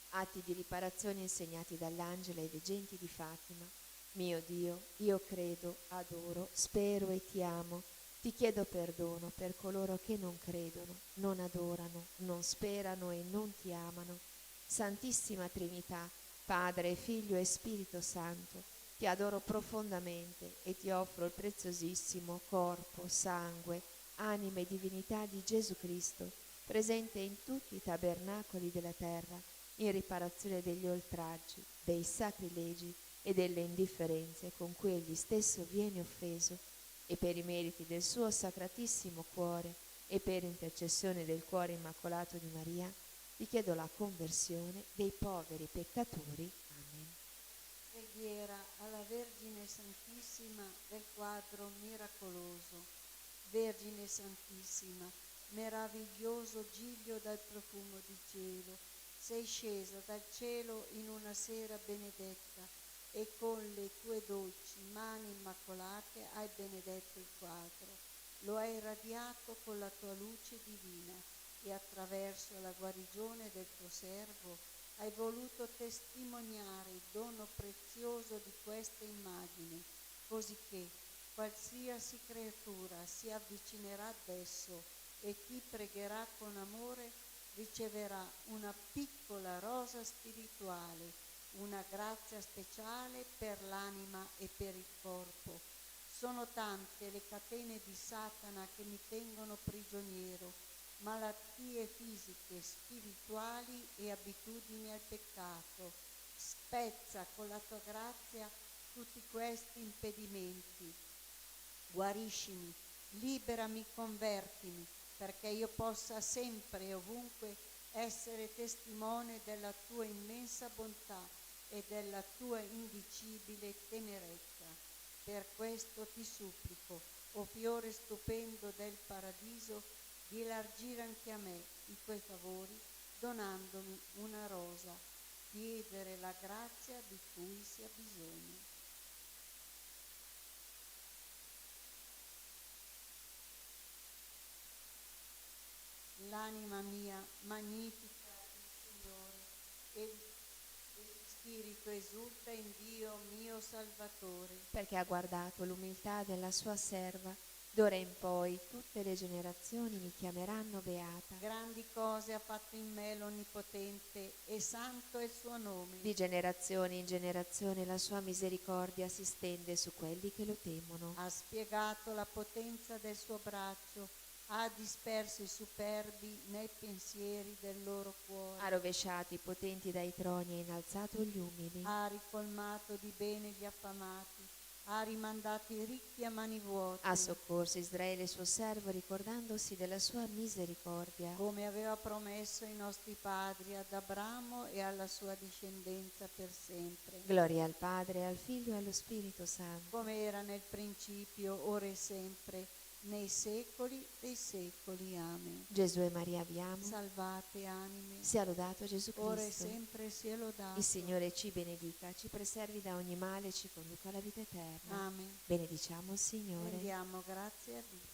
Atti di riparazione insegnati dall'angelo ai veggenti di Fatima. Mio Dio, io credo, adoro, spero e ti amo. Ti chiedo perdono per coloro che non credono, non adorano, non sperano e non ti amano. Santissima Trinità, Padre, Figlio e Spirito Santo, ti adoro profondamente e ti offro il preziosissimo corpo, sangue, anima e divinità di Gesù Cristo, presente in tutti i tabernacoli della terra, in riparazione degli oltraggi, dei sacrilegi e delle indifferenze con cui egli stesso viene offeso, e per i meriti del suo sacratissimo cuore e per intercessione del cuore immacolato di Maria, ti chiedo la conversione dei poveri peccatori. Amen. Preghiera alla Vergine Santissima del quadro miracoloso. Vergine Santissima, meraviglioso giglio dal profumo di cielo, sei scesa dal cielo in una sera benedetta e con le tue dolci mani immacolate hai benedetto il quadro, lo hai irradiato con la tua luce divina e attraverso la guarigione del tuo servo hai voluto testimoniare il dono prezioso di questa immagine, così che qualsiasi creatura si avvicinerà adesso e ti pregherà con amore, riceverà una piccola rosa spirituale, una grazia speciale per l'anima e per il corpo. Sono tante le catene di Satana che mi tengono prigioniero, malattie fisiche, spirituali e abitudini al peccato. Spezza con la tua grazia tutti questi impedimenti. Guariscimi, liberami, convertimi, perché io possa sempre e ovunque essere testimone della tua immensa bontà e della tua indicibile tenerezza. Per questo ti supplico, o fiore stupendo del paradiso, di elargire anche a me i tuoi favori, donandomi una rosa, chiedere la grazia di cui si ha bisogno. L'anima mia magnifica il Signore e il spirito esulta in Dio mio Salvatore. perché ha guardato l'umiltà della sua serva. D'ora in poi tutte le generazioni mi chiameranno beata. Grandi cose ha fatto in me l'Onnipotente e santo è il suo nome. Di generazione in generazione la sua misericordia si stende su quelli che lo temono. Ha spiegato la potenza del suo braccio, ha disperso i superbi nei pensieri del loro cuore. Ha rovesciato i potenti dai troni e innalzato gli umili. Ha ricolmato di bene gli affamati, ha rimandato i ricchi a mani vuote. Ha soccorso Israele suo servo ricordandosi della sua misericordia. Come aveva promesso ai nostri padri, ad Abramo e alla sua discendenza per sempre. Gloria al Padre, al Figlio e allo Spirito Santo. Come era nel principio, ora e sempre, nei secoli dei secoli. Amen. Gesù e Maria vi amo. Salvate anime, Sia lodato Gesù ora e Cristo. sempre sia lodato. Il Signore ci benedica, ci preservi da ogni male e ci conduca alla vita eterna. Amen. Benediciamo il Signore. Rendiamo grazie a Dio.